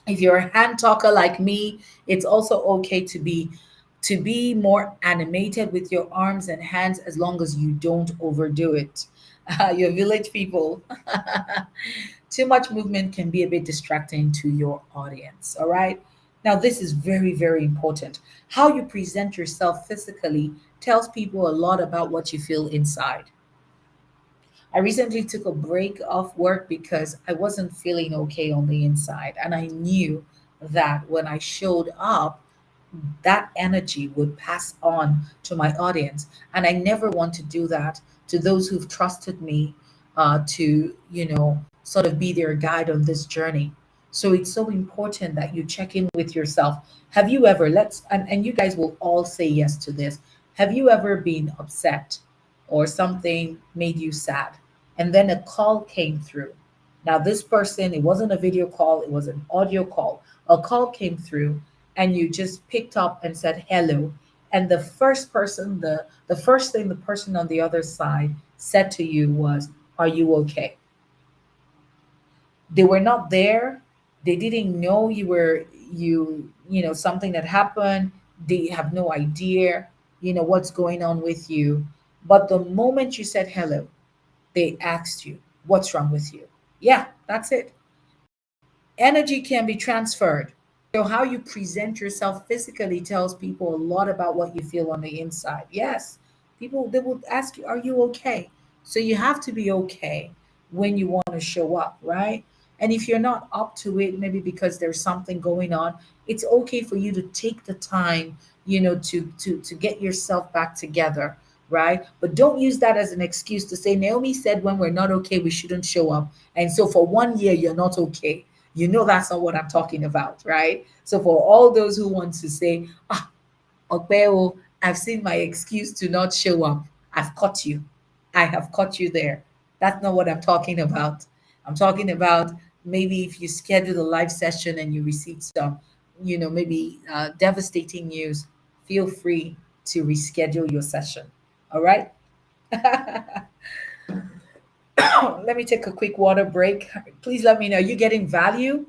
If you're a hand talker like me, it's also okay to be more animated with your arms and hands as long as you don't overdo it. Your village people, too much movement can be a bit distracting to your audience. All right. Now, this is very, very important. How you present yourself physically tells people a lot about what you feel inside. I recently took a break off work because I wasn't feeling okay on the inside. And I knew that when I showed up, that energy would pass on to my audience. And I never want to do that to those who've trusted me to, sort of be their guide on this journey. So it's so important that you check in with yourself. Have you ever, and you guys will all say yes to this, have you ever been upset or something made you sad? And then a call came through. Now, this person, it wasn't a video call, it was an audio call. A call came through and you just picked up and said hello, and the first person, the first thing the person on the other side said to you was, "Are you okay?" They were not there. They didn't know you know, something that happened. They have no idea, you know, what's going on with you. But the moment you said hello, they asked you, "What's wrong with you?" Yeah, that's it. Energy can be transferred. So how you present yourself physically tells people a lot about what you feel on the inside. Yes, people, they will ask you, "Are you okay?" So you have to be okay when you want to show up, right? And if you're not up to it, maybe because there's something going on, it's okay for you to take the time, you know, to get yourself back together, right? But don't use that as an excuse to say, "Naomi said when we're not okay, we shouldn't show up. And so for 1 year, you're not okay." You know that's not what I'm talking about, right? So for all those who want to say, "Ah, Okpeo, I've seen my excuse to not show up," I've caught you. I have caught you there. That's not what I'm talking about. I'm talking about maybe if you schedule a live session and you receive some, you know, maybe devastating news, feel free to reschedule your session. All right? Let me take a quick water break. Please let me know. You getting value?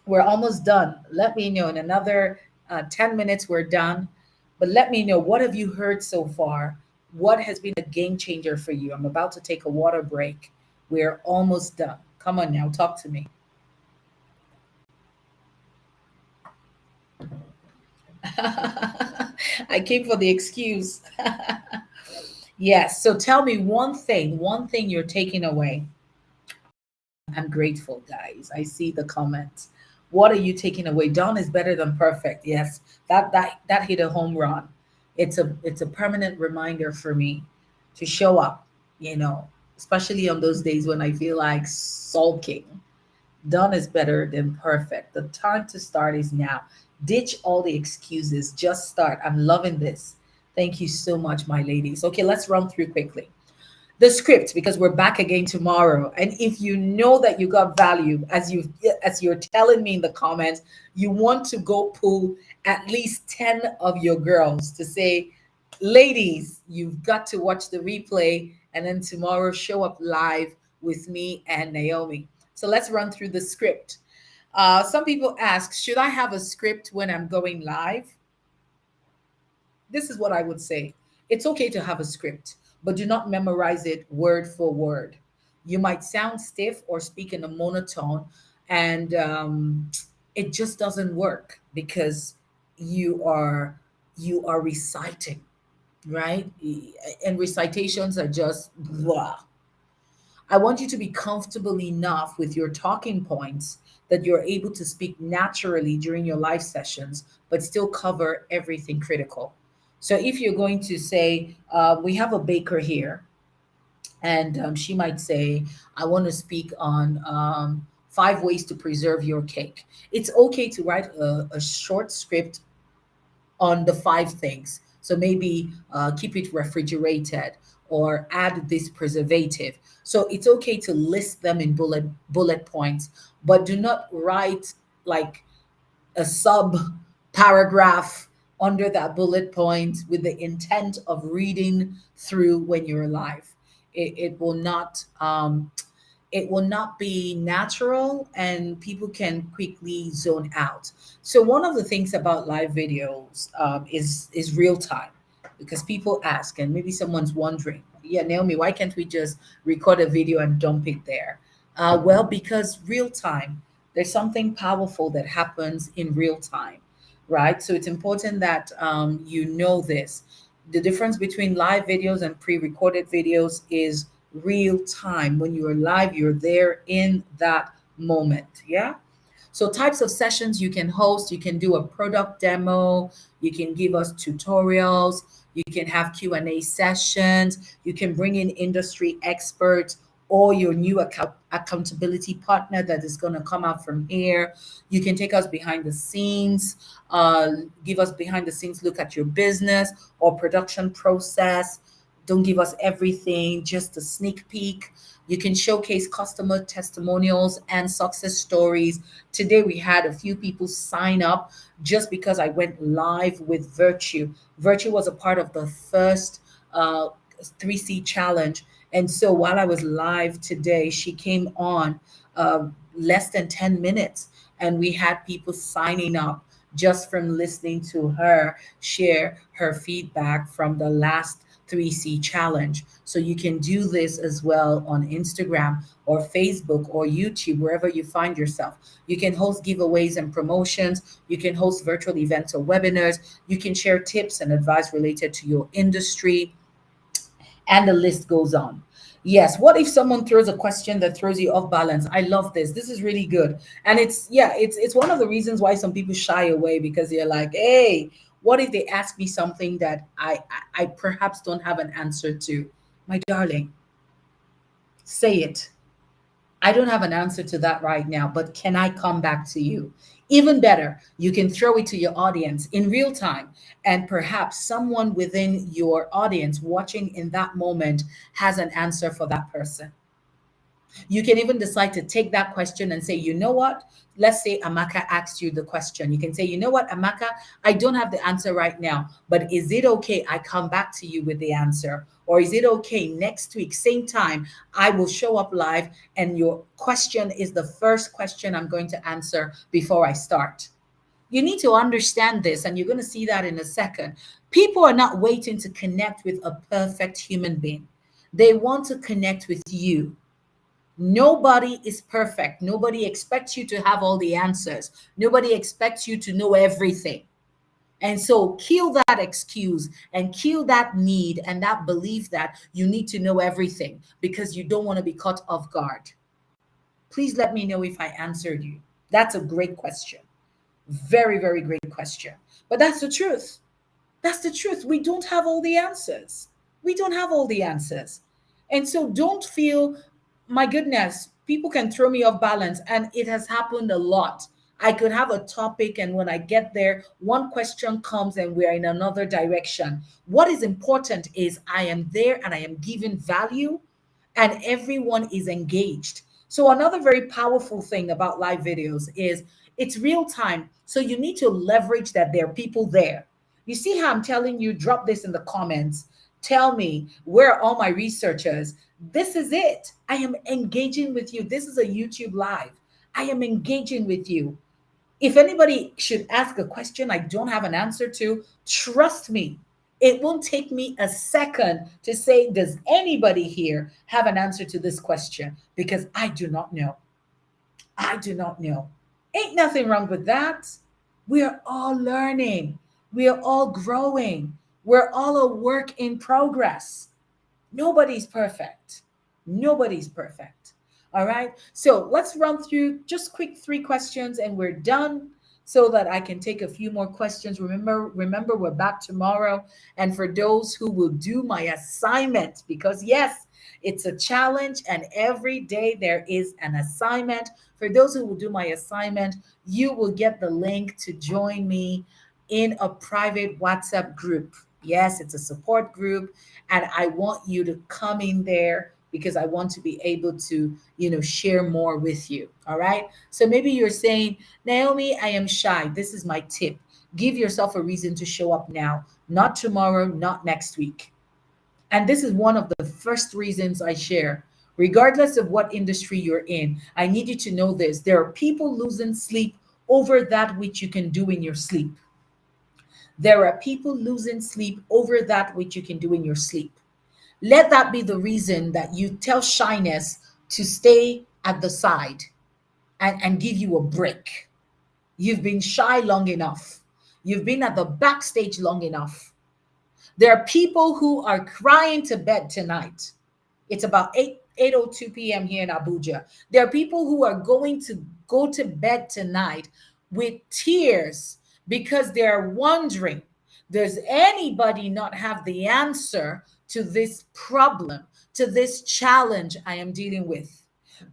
We're almost done. Let me know in another 10 minutes we're done. But let me know, what have you heard so far? What has been a game changer for you? I'm about to take a water break. We're almost done. Come on now, talk to me. I came for the excuse. Yes. So tell me one thing you're taking away. I'm grateful, guys. I see the comments. What are you taking away? Done is better than perfect. Yes, that hit a home run. It's a permanent reminder for me to show up, you know, especially on those days when I feel like sulking. Done is better than perfect. The time to start is now. Ditch all the excuses. Just start. I'm loving this. Thank you so much, my ladies. Okay, let's run through quickly the script because we're back again tomorrow. And if you know that you got value, as you're telling me in the comments, you want to go pull at least 10 of your girls to say, "Ladies, you've got to watch the replay, and then tomorrow show up live with me and Naomi." So let's run through the script. Some people ask, should I have a script when I'm going live? This is what I would say. It's okay to have a script, but do not memorize it word for word. You might sound stiff or speak in a monotone, and it just doesn't work because you are you are reciting, right? And recitations are just blah. I want you to be comfortable enough with your talking points that you're able to speak naturally during your live sessions, but still cover everything critical. So if you're going to say, we have a baker here, and she might say, "I want to speak on 5 ways to preserve your cake." It's okay to write a short script on the 5 things. So maybe keep it refrigerated or add this preservative. So it's okay to list them in bullet points, but do not write like a sub paragraph under that bullet point with the intent of reading through when you're live. It will not it will not be natural and people can quickly zone out. So one of the things about live videos is real time, because people ask and maybe someone's wondering, "Yeah, Naomi, why can't we just record a video and dump it there?" Well, because real time, there's something powerful that happens in real time, right? So it's important that you know this. The difference between live videos and pre-recorded videos is real time. When you are live, you're there in that moment. Yeah. So types of sessions you can host, you can do a product demo, you can give us tutorials, you can have Q&A sessions, you can bring in industry experts or your new accountability partner that is going to come out from here. You can take us behind the scenes, give us behind the scenes look at your business or production process. Don't give us everything, just a sneak peek. You can showcase customer testimonials and success stories. Today, we had a few people sign up just because I went live with Virtue. Virtue was a part of the first uh, 3C challenge. And so while I was live today, she came on less than 10 minutes, and we had people signing up just from listening to her share her feedback from the last 3C challenge. So you can do this as well on Instagram or Facebook or YouTube, wherever you find yourself. You can host giveaways and promotions. You can host virtual events or webinars. You can share tips and advice related to your industry, and the list goes on. Yes, what if someone throws a question that throws you off balance? I love this. This is really good. And it's one of the reasons why some people shy away, because they're like, "Hey, what if they ask me something that I perhaps don't have an answer to?" My darling, say it. I don't have an answer to that right now, but can I come back to you? Even better, you can throw it to your audience in real time, and perhaps someone within your audience watching in that moment has an answer for that person. You can even decide to take that question and say, you know what? Let's say Amaka asked you the question. You can say, you know what, Amaka, I don't have the answer right now, but is it okay I come back to you with the answer? Or is it okay next week, same time, I will show up live and your question is the first question I'm going to answer before I start? You need to understand this, and you're going to see that in a second. People are not waiting to connect with a perfect human being, they want to connect with you. Nobody is perfect. Nobody expects you to have all the answers. Nobody expects you to know everything. And so kill that excuse and kill that need and that belief that you need to know everything because you don't want to be caught off guard. Please let me know if I answered you. That's a great question. Very, very great question. But that's the truth. That's the truth. We don't have all the answers. We don't have all the answers. And so don't feel, my goodness, people can throw me off balance. And it has happened a lot. I could have a topic, and when I get there, one question comes and we're in another direction. What is important is I am there and I am giving value, and everyone is engaged. So, another very powerful thing about live videos is it's real time. So, you need to leverage that there are people there. You see how I'm telling you, drop this in the comments. Tell me, where are all my researchers? This is it. I am engaging with you. This is a YouTube live. I am engaging with you. If anybody should ask a question I don't have an answer to, trust me, it won't take me a second to say, does anybody here have an answer to this question? Because I do not know. I do not know. Ain't nothing wrong with that. We are all learning, we are all growing, we're all a work in progress. Nobody's perfect. Nobody's perfect. All right. So let's run through just quick three questions and we're done so that I can take a few more questions. Remember, we're back tomorrow. And for those who will do my assignment, because yes, it's a challenge and every day there is an assignment. For those who will do my assignment, you will get the link to join me in a private WhatsApp group. Yes, it's a support group, and I want you to come in there because I want to be able to, share more with you. All right. So maybe you're saying, Naomi, I am shy. This is my tip. Give yourself a reason to show up now, not tomorrow, not next week. And this is one of the first reasons I share. Regardless of what industry you're in, I need you to know this. There are people losing sleep over that which you can do in your sleep. There are people losing sleep over that which you can do in your sleep. Let that be the reason that you tell shyness to stay at the side and give you a break. You've been shy long enough. You've been at the backstage long enough. There are people who are crying to bed tonight. It's about 8:02 p.m. here in Abuja. There are people who are going to go to bed tonight with tears because they're wondering, does anybody not have the answer to this problem, to this challenge I am dealing with?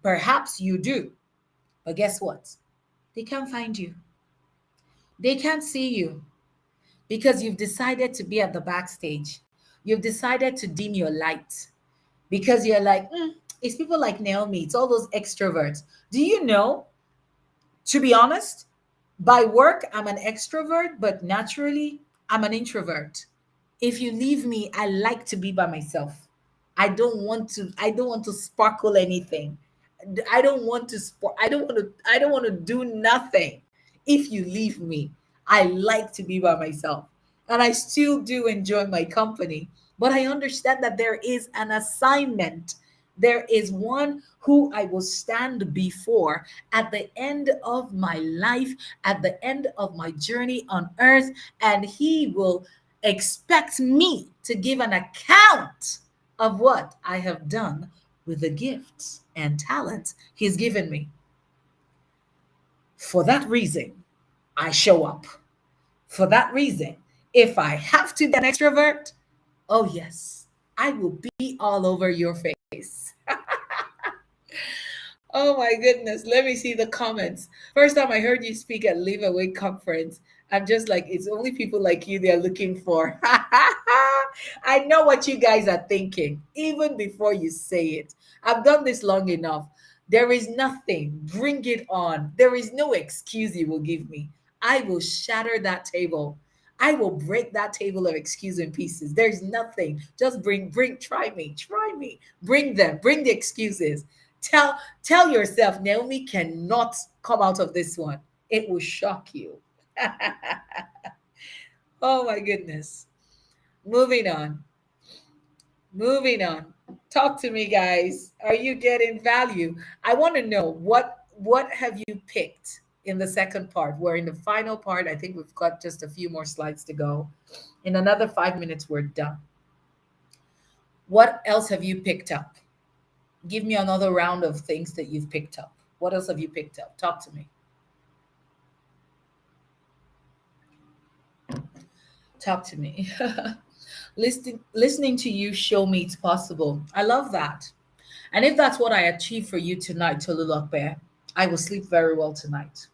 Perhaps you do, but guess what? They can't find you. They can't see you because you've decided to be at the backstage. You've decided to dim your light because you're like, it's people like Naomi, it's all those extroverts. Do you know, to be honest, by work, I'm an extrovert, but naturally, I'm an introvert. If you leave me, I like to be by myself. I don't want to sparkle anything. I don't want to do nothing. If you leave me, I like to be by myself. And I still do enjoy my company, but I understand that there is an assignment. There is one who I will stand before at the end of my life, at the end of my journey on earth, and he will expect me to give an account of what I have done with the gifts and talents he's given me. For that reason, I show up. For that reason, if I have to be an extrovert, oh yes, I will be all over your face. Oh my goodness. Let me see the comments. First time I heard you speak at Live Away conference, I'm just like, it's only people like you they're looking for. I know what you guys are thinking, even before you say it. I've done this long enough. There is nothing. Bring it on. There is no excuse you will give me. I will shatter that table. I will break that table of excuse in pieces. There's nothing. Just try me. Bring them. Bring the excuses. Tell yourself Naomi cannot come out of this one. It will shock you. Oh my goodness. Moving on. Moving on. Talk to me, guys. Are you getting value? I want to know what have you picked in the second part? We're in the final part. I think we've got just a few more slides to go. In another 5 minutes, we're done. What else have you picked up? Give me another round of things that you've picked up. What else have you picked up? Talk to me. Talk to me. Listening to you show me it's possible. I love that. And if that's what I achieve for you tonight, Tolulokbe, I will sleep very well tonight.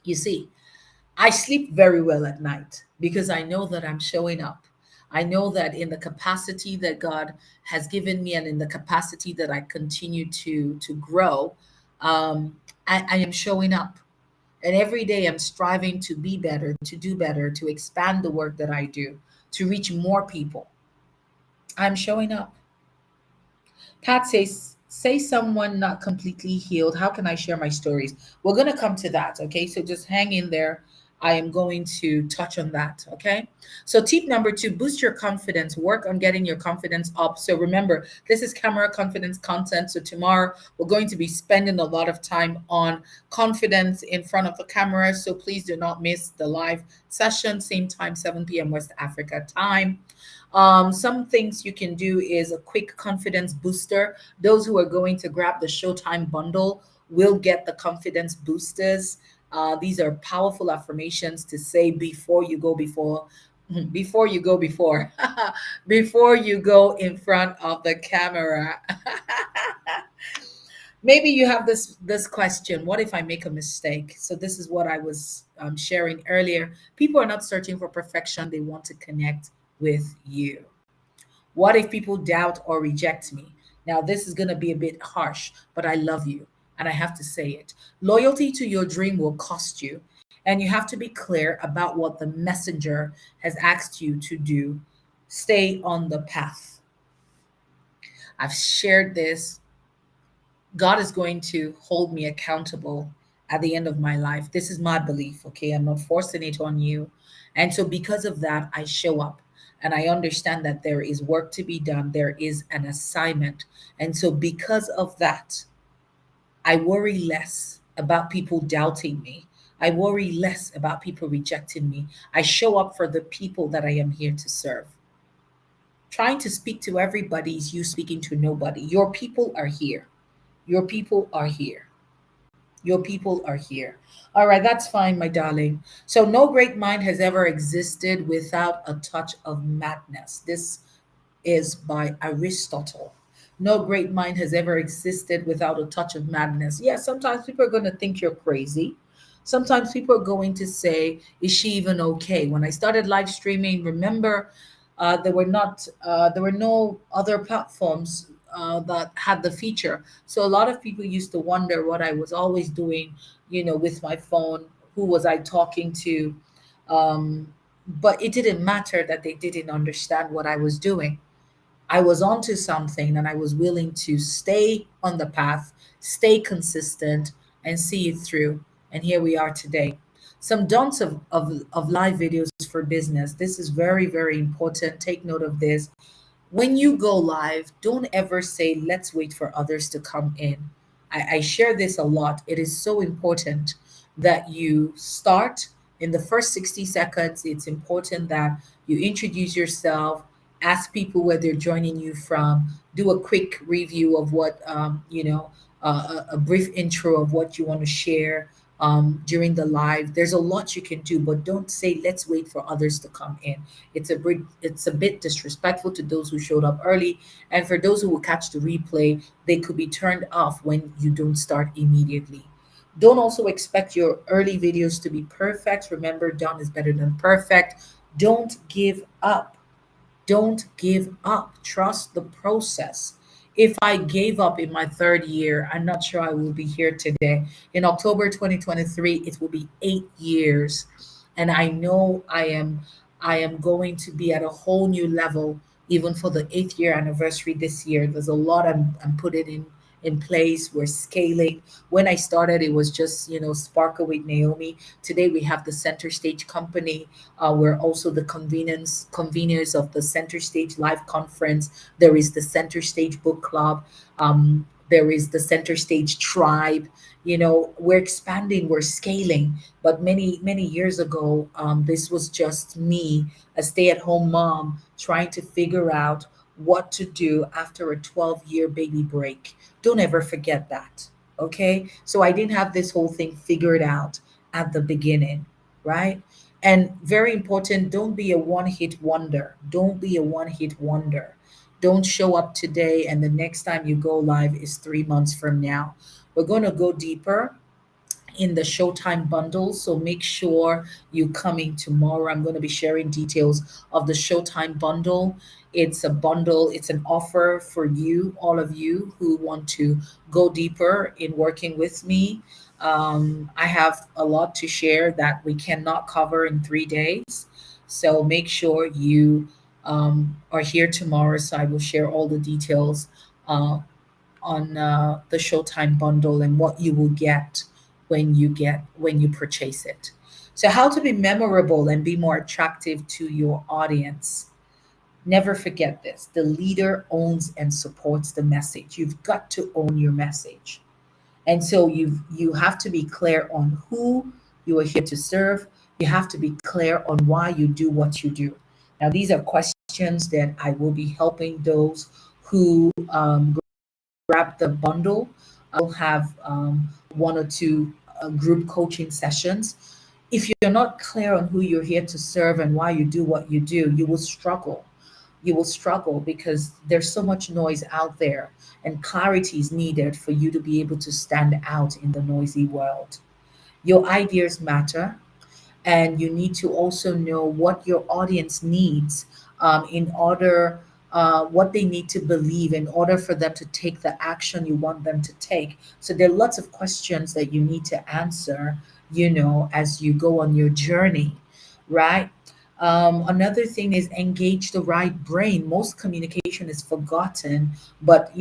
You see, I sleep very well at night because I know that I'm showing up. I know that in the capacity that God has given me and in the capacity that I continue to grow, I am showing up. And every day I'm striving to be better, to do better, to expand the work that I do, to reach more people. I'm showing up. Pat says, say someone not completely healed. How can I share my stories? We're going to come to that. Okay. So just hang in there. I am going to touch on that. Okay. So, tip number 2, boost your confidence. Work on getting your confidence up. So, remember, this is camera confidence content. So, tomorrow we're going to be spending a lot of time on confidence in front of the camera. So, please do not miss the live session, same time, 7 p.m. West Africa time. Some things you can do is a quick confidence booster. Those who are going to grab the Showtime bundle will get the confidence boosters. These are powerful affirmations to say before you go before you go before before you go in front of the camera. Maybe you have this question: what if I make a mistake? So this is what I was sharing earlier. People are not searching for perfection, they want to connect with you. What if people doubt or reject me? Now, this is going to be a bit harsh, but I love you and I have to say it. Loyalty to your dream will cost you, and you have to be clear about what the messenger has asked you to do. Stay on the path. I've shared this. God is going to hold me accountable at the end of my life. This is my belief, okay? I'm not forcing it on you. And so, because of that, I show up and I understand that there is work to be done, there is an assignment. And so, because of that, I worry less about people doubting me. I worry less about people rejecting me. I show up for the people that I am here to serve. Trying to speak to everybody is you speaking to nobody. Your people are here. Your people are here. Your people are here. All right, that's fine, my darling. So, no great mind has ever existed without a touch of madness. This is by Aristotle. No great mind has ever existed without a touch of madness. Yes, sometimes people are going to think you're crazy. Sometimes people are going to say, is she even okay? When I started live streaming, remember, There were no other platforms that had the feature. So a lot of people used to wonder what I was always doing, with my phone. Who was I talking to? But it didn't matter that they didn't understand what I was doing. I was onto something and I was willing to stay on the path, stay consistent, and see it through. And here we are today. Some don'ts of live videos for business. This is very, very important. Take note of this. When you go live, don't ever say, let's wait for others to come in. I share this a lot. It is so important that you start in the first 60 seconds. It's important that you introduce yourself, ask people where they're joining you from, do a quick review of what, a brief intro of what you want to share during the live. There's a lot you can do, but don't say, let's wait for others to come in. It's a bit disrespectful to those who showed up early, and for those who will catch the replay, they could be turned off when you don't start immediately. Don't also expect your early videos to be perfect. Remember, done is better than perfect. Don't give up. Don't give up. Trust the process. If I gave up in my third year, I'm not sure I will be here today. In October 2023, it will be 8 years. And I know I am going to be at a whole new level even for the 8th year anniversary this year. There's a lot I'm putting in place. We're scaling. When I started, it was just, Sparkle with Naomi. Today we have the Center Stage Company. We're also the conveners of the Center Stage Live Conference. There is the Center Stage Book Club. There is the Center Stage Tribe. We're expanding, we're scaling. But many, many years ago, this was just me, a stay at home mom, trying to figure out what to do after a 12-year baby break. Don't ever forget that. Okay. So I didn't have this whole thing figured out at the beginning, right? And very important, don't be a one hit wonder. Don't be a one hit wonder. Don't show up today and the next time you go live is 3 months from now. We're going to go deeper in the Showtime bundle. So make sure you coming tomorrow. I'm going to be sharing details of the Showtime bundle. It's a bundle, it's an offer for you, all of you who want to go deeper in working with me. I have a lot to share that we cannot cover in 3 days. So make sure you are here tomorrow. So I will share all the details on the Showtime bundle and what you will get when you purchase it. So how to be memorable and be more attractive to your audience. Never forget this. The leader owns and supports the message. You've got to own your message. And so you have to be clear on who you are here to serve. You have to be clear on why you do what you do. Now, these are questions that I will be helping those who grab the bundle. I'll have one or two group coaching sessions. If you're not clear on who you're here to serve and why you do what you do, you will struggle. You will struggle because there's so much noise out there, and clarity is needed for you to be able to stand out in the noisy world. Your ideas matter, and you need to also know what your audience needs in order what they need to believe in order for them to take the action you want them to take. So there are lots of questions that you need to answer, as you go on your journey, right? Another thing is engage the right brain. Most communication is forgotten, but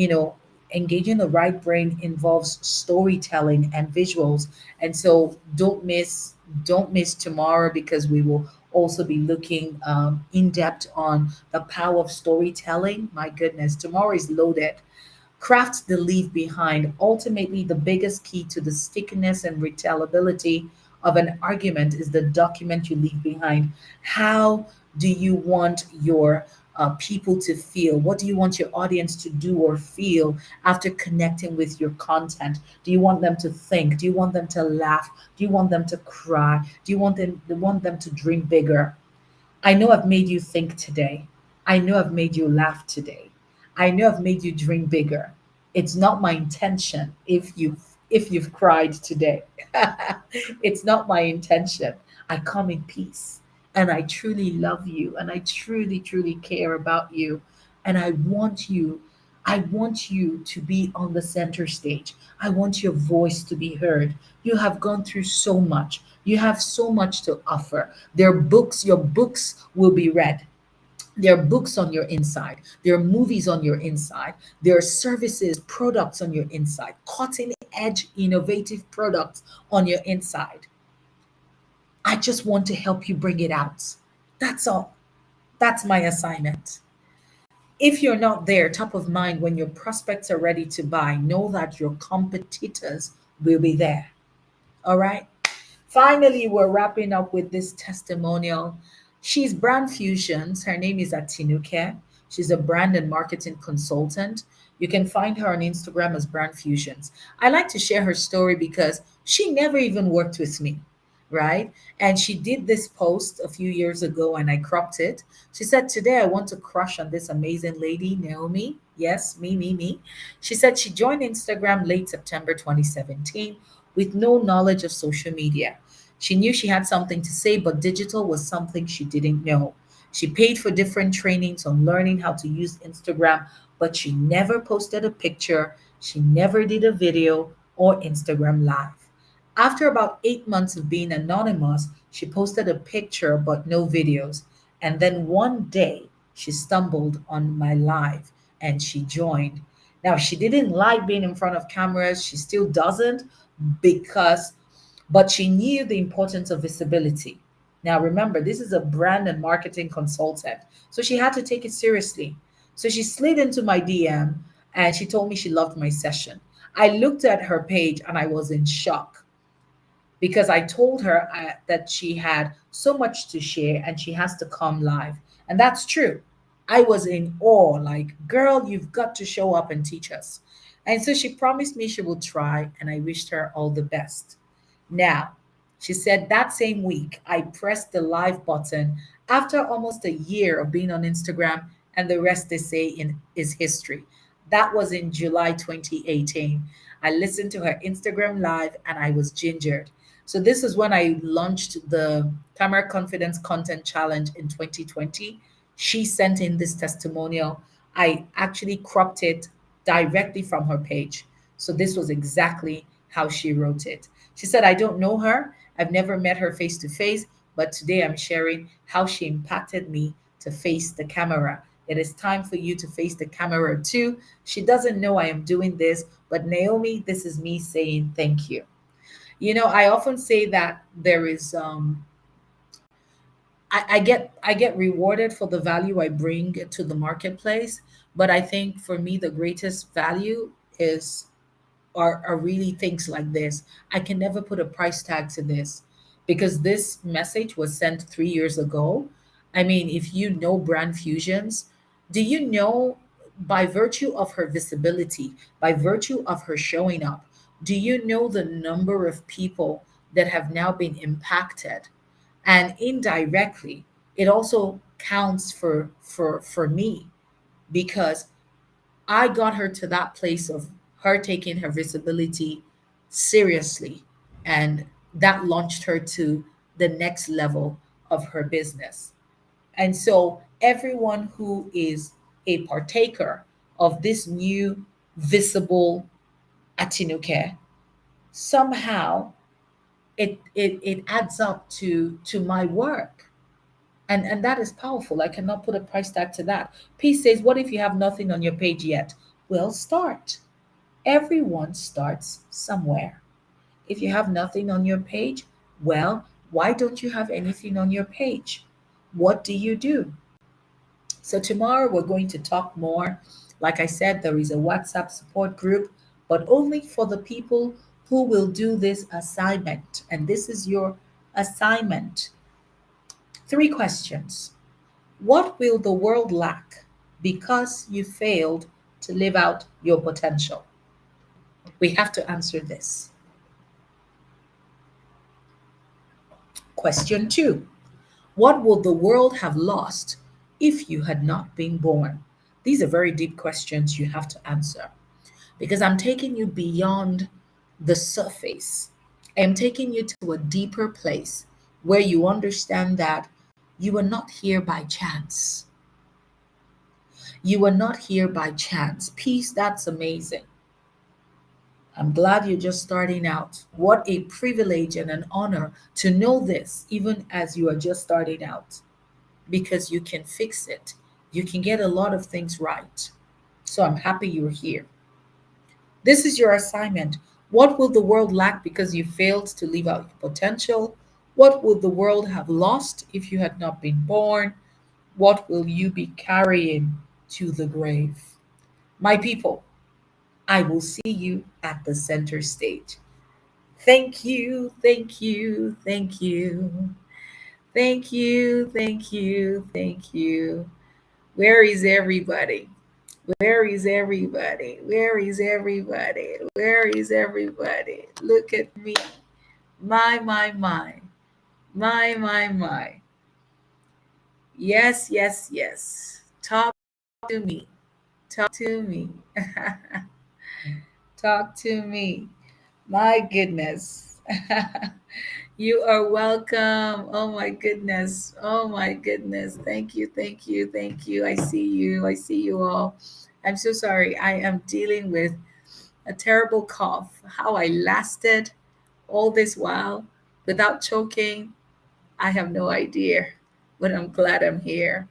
engaging the right brain involves storytelling and visuals. And so don't miss tomorrow, because we will also be looking in depth on the power of storytelling. My goodness, tomorrow is loaded. Craft the leave behind. Ultimately, the biggest key to the stickiness and retellability of an argument is the document you leave behind. How do you want your people to feel? What do you want your audience to do or feel after connecting with your content? Do you want them to think? Do you want them to laugh? Do you want them to cry? Do you want them to dream bigger? I know I've made you think today. I know I've made you laugh today. I know I've made you dream bigger. It's not my intention if you've cried today. It's not my intention. I come in peace. And I truly love you and I truly, truly care about you. And I want you to be on the center stage. I want your voice to be heard. You have gone through so much. You have so much to offer. Your books will be read. There are books on your inside. There are movies on your inside. There are services, products on your inside, cutting edge, innovative products on your inside. I just want to help you bring it out. That's all. That's my assignment. If you're not there, top of mind when your prospects are ready to buy, know that your competitors will be there. All right. Finally, we're wrapping up with this testimonial. She's Brand Fusions. Her name is Atinuke. She's a brand and marketing consultant. You can find her on Instagram as Brand Fusions. I like to share her story because she never even worked with me, right? And she did this post a few years ago and I cropped it. She said, "Today I want to crush on this amazing lady, Naomi." Yes, me. She said she joined Instagram late September 2017 with no knowledge of social media. She knew she had something to say, but digital was something she didn't know. She paid for different trainings on learning how to use Instagram, but she never posted a picture, she never did a video or Instagram live. After about 8 months of being anonymous, she posted a picture but no videos. And then one day, she stumbled on my live and she joined. Now, she didn't like being in front of cameras. She still doesn't because, but she knew the importance of visibility. Now, remember, this is a brand and marketing consultant. So she had to take it seriously. So she slid into my DM and she told me she loved my session. I looked at her page and I was in shock because I told her that she had so much to share and she has to come live. And that's true. I was in awe, like, girl, you've got to show up and teach us. And so she promised me she would try, and I wished her all the best. Now, she said that same week, I pressed the live button after almost a year of being on Instagram, and the rest they say is history. That was in July 2018. I listened to her Instagram live and I was gingered. So this is when I launched the Camera Confidence Content Challenge in 2020. She sent in this testimonial. I actually cropped it directly from her page. So this was exactly how she wrote it. She said, "I don't know her. I've never met her face to face, but today I'm sharing how she impacted me to face the camera. It is time for you to face the camera too. She doesn't know I am doing this, but Naomi, this is me saying thank you." I often say that there is I get rewarded for the value I bring to the marketplace, but I think for me the greatest value is are really things like this. I can never put a price tag to this because this message was sent 3 years ago. I mean, if you know Brand Fusions, do you know by virtue of her visibility, by virtue of her showing up, do you know the number of people that have now been impacted? And indirectly, it also counts for me because I got her to that place of her taking her visibility seriously. And that launched her to the next level of her business. And so, everyone who is a partaker of this new visible Atinuke, somehow it adds up to my work. And that is powerful. I cannot put a price tag to that. Peace says, "What if you have nothing on your page yet?" Well, start. Everyone starts somewhere. If you have nothing on your page, well, why don't you have anything on your page? What do you do? So, tomorrow we're going to talk more. Like I said, there is a WhatsApp support group, but only for the people who will do this assignment. And this is your assignment. 3 questions. What will the world lack because you failed to live out your potential? We have to answer this. Question 2. What would the world have lost if you had not been born? These are very deep questions you have to answer because I'm taking you beyond the surface. I am taking you to a deeper place where you understand that You are not here by chance. You are not here by chance. Peace, that's amazing. I'm glad you're just starting out. What a privilege and an honor to know this, even as you are just starting out, because you can fix it. You can get a lot of things right. So I'm happy you're here. This is your assignment. What will the world lack because you failed to live out your potential? What would the world have lost if you had not been born? What will you be carrying to the grave? My people, I will see you at the center stage. Thank you, thank you, thank you. Thank you, thank you, thank you. Where is everybody? Where is everybody? Where is everybody? Where is everybody? Look at me. My, my, my. My, my, my. Yes, yes, yes. Talk to me. Talk to me. Talk to me. My goodness. You are welcome. Oh my goodness. Oh my goodness. Thank you. Thank you. Thank you. I see you. I see you all. I'm so sorry. I am dealing with a terrible cough. How I lasted all this while without choking, I have no idea. But I'm glad I'm here.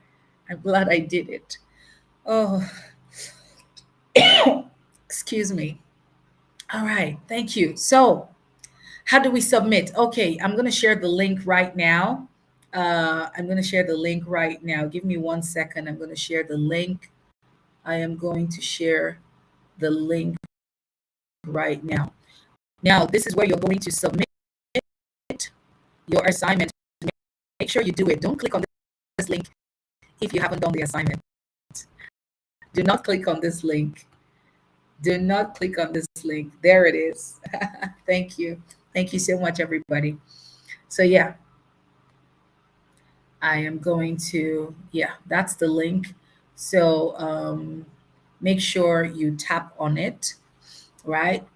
I'm glad I did it. Oh, excuse me. All right. Thank you. So, how do we submit? Okay, I'm going to share the link right now. I'm going to share the link right now. Give me 1 second. I'm going to share the link. I am going to share the link right now. Now, this is where you're going to submit your assignment. Make sure you do it. Don't click on this link if you haven't done the assignment. Do not click on this link. Do not click on this link. There it is. Thank you. Thank you so much, everybody. So, yeah, I am going to, yeah, that's the link. So make sure you tap on it, right?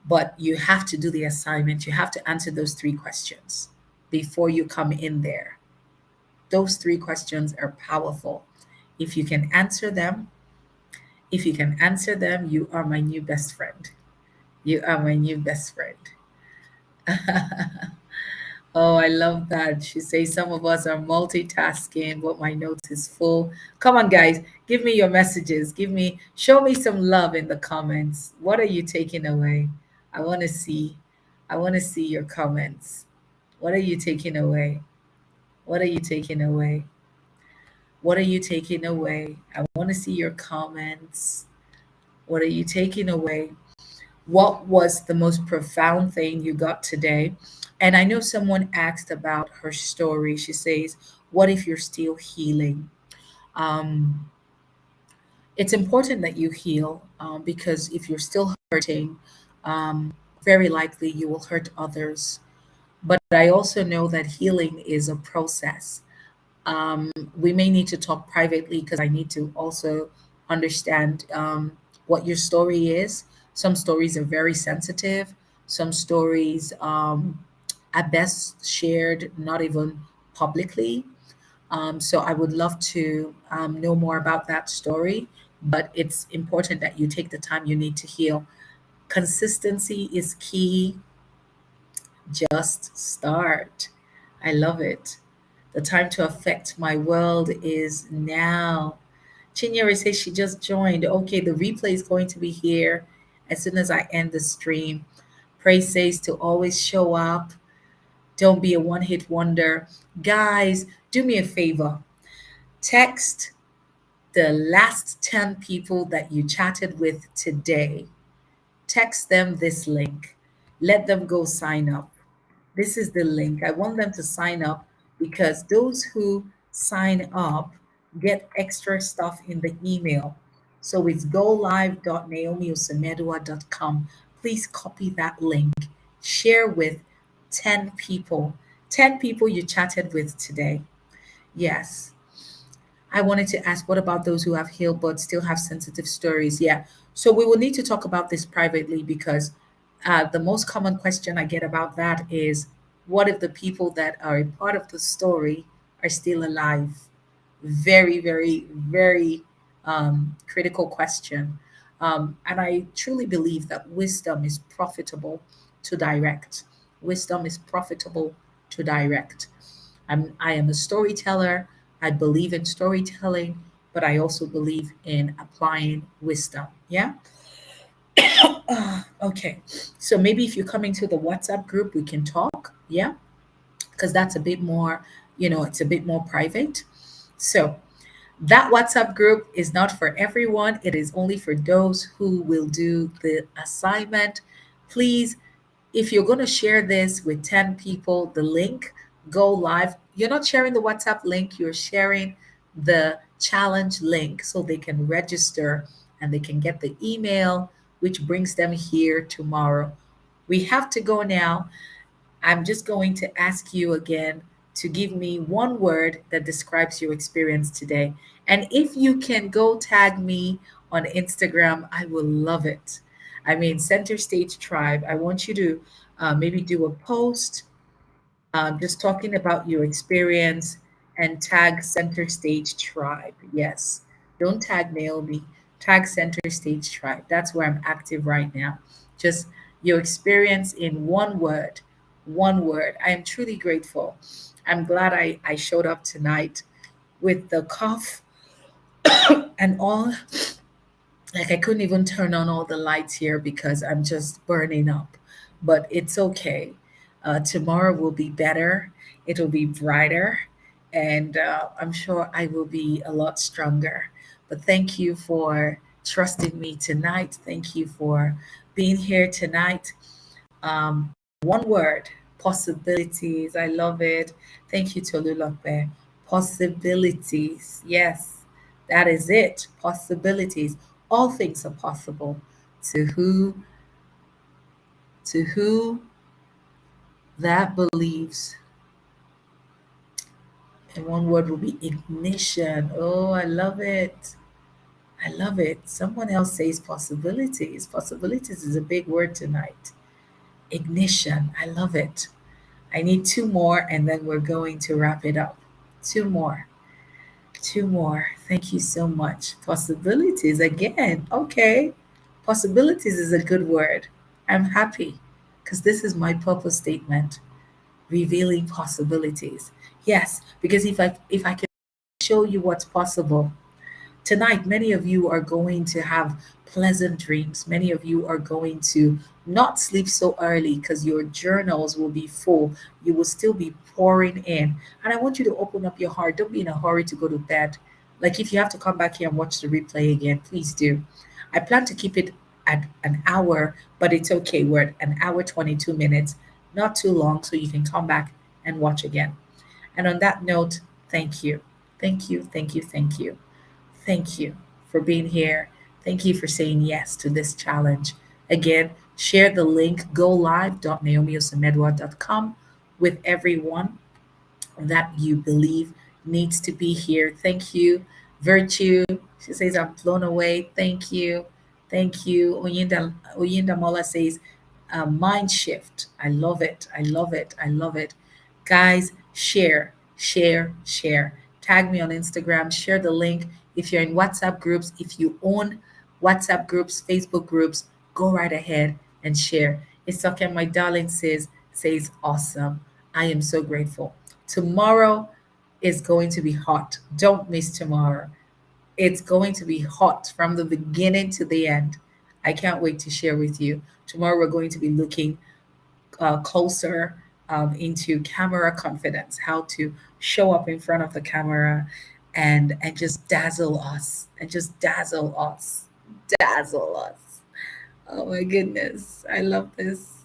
But you have to do the assignment. You have to answer those 3 questions before you come in there. Those 3 questions are powerful. If you can answer them, if you can answer them, you are my new best friend. You are my new best friend. Oh, I love that. She says some of us are multitasking, but my notes is full. Come on, guys, give me your messages. Show me some love in the comments. What are you taking away? I want to see. I want to see your comments. What are you taking away? What are you taking away? What are you taking away? I want to see your comments. What are you taking away? What was the most profound thing you got today? And I know someone asked about her story. She says, what if you're still healing? Um, it's important that you heal because if you're still hurting, um, very likely you will hurt others. But I also know that healing is a process. We may need to talk privately because I need to also understand what your story is. Some stories are very sensitive. Some stories are best shared not even publicly. So I would love to know more about that story, but it's important that you take the time you need to heal. Consistency is key. Just start. I love it. The time to affect my world is now. Chinyere says she just joined. Okay, the replay is going to be here as soon as I end the stream. Praise says to always show up. Don't be a one hit wonder. Guys, do me a favor. Text the last 10 people that you chatted with today. Text them this link. Let them go sign up. This is the link. I want them to sign up because those who sign up get extra stuff in the email. So it's golive.naomiosemedua.com. Please copy that link. Share with 10 people. 10 people you chatted with today. Yes. I wanted to ask, what about those who have healed but still have sensitive stories? Yeah. So we will need to talk about this privately because the most common question I get about that is, what if the people that are a part of the story are still alive? Very, very, very critical question. And I truly believe that wisdom is profitable to direct. Wisdom is profitable to direct. I am a storyteller. I believe in storytelling, but I also believe in applying wisdom. Yeah. Okay. So maybe if you come into the WhatsApp group, we can talk. Yeah. Because that's a bit more, it's a bit more private. So that WhatsApp group is not for everyone. It is only for those who will do the assignment. Please, if you're going to share this with 10 people, the link, go live. You're not sharing the WhatsApp link, you're sharing the challenge link so they can register and they can get the email, which brings them here tomorrow. We have to go now. I'm just going to ask you again to give me one word that describes your experience today. And if you can go tag me on Instagram, I will love it. I mean, Center Stage Tribe, I want you to maybe do a post just talking about your experience and tag Center Stage Tribe. Yes. Don't tag Naomi, tag Center Stage Tribe. That's where I'm active right now. Just your experience in one word. One word. I am truly grateful. I'm glad I showed up tonight with the cough and all. Like I couldn't even turn on all the lights here because I'm just burning up. But it's okay. Tomorrow will be better. It'll be brighter, and I'm sure I will be a lot stronger. But thank you for trusting me tonight. Thank you for being here tonight. One word, possibilities. I love it. Thank you, Tolulope. Possibilities. Yes, that is it. Possibilities. All things are possible to who that believes. And one word will be ignition. Oh, I love it. I love it. Someone else says possibilities. Possibilities is a big word tonight. Ignition. I love it. I need two more and then we're going to wrap it up. Two more. Two more. Thank you so much. Possibilities again. Okay. Possibilities is a good word. I'm happy because this is my purpose statement, revealing possibilities. Yes, because if I can show you what's possible, tonight, many of you are going to have pleasant dreams. Many of you are going to not sleep so early because your journals will be full. You will still be pouring in. And I want you to open up your heart. Don't be in a hurry to go to bed. Like if you have to come back here and watch the replay again, please do. I plan to keep it at an hour, but it's okay. We're at an hour, 22 minutes, not too long, so you can come back and watch again. And on that note, thank you. Thank you, thank you, thank you. Thank you for being here. Thank you for saying yes to this challenge. Again, share the link golive.naomiosamedwa.com with everyone that you believe needs to be here. Thank you. Virtue, she says, I'm blown away. Thank you. Thank you. Oyinda Mola says, mind shift. I love it. I love it. I love it. Guys, share, share, share. Tag me on Instagram, share the link. If you're in WhatsApp groups, if you own WhatsApp groups, Facebook groups, go right ahead and share. It's okay, my darling says awesome. I am so grateful. Tomorrow is going to be hot. Don't miss tomorrow. It's going to be hot from the beginning to the end. I can't wait to share with you. Tomorrow, we're going to be looking closer into camera confidence, how to show up in front of the camera and just dazzle us, dazzle us. Oh my goodness, I love this.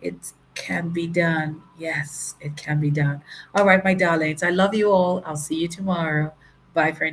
It can be done. Yes, it can be done. All right, my darlings, I love you all. I'll see you tomorrow. Bye for now.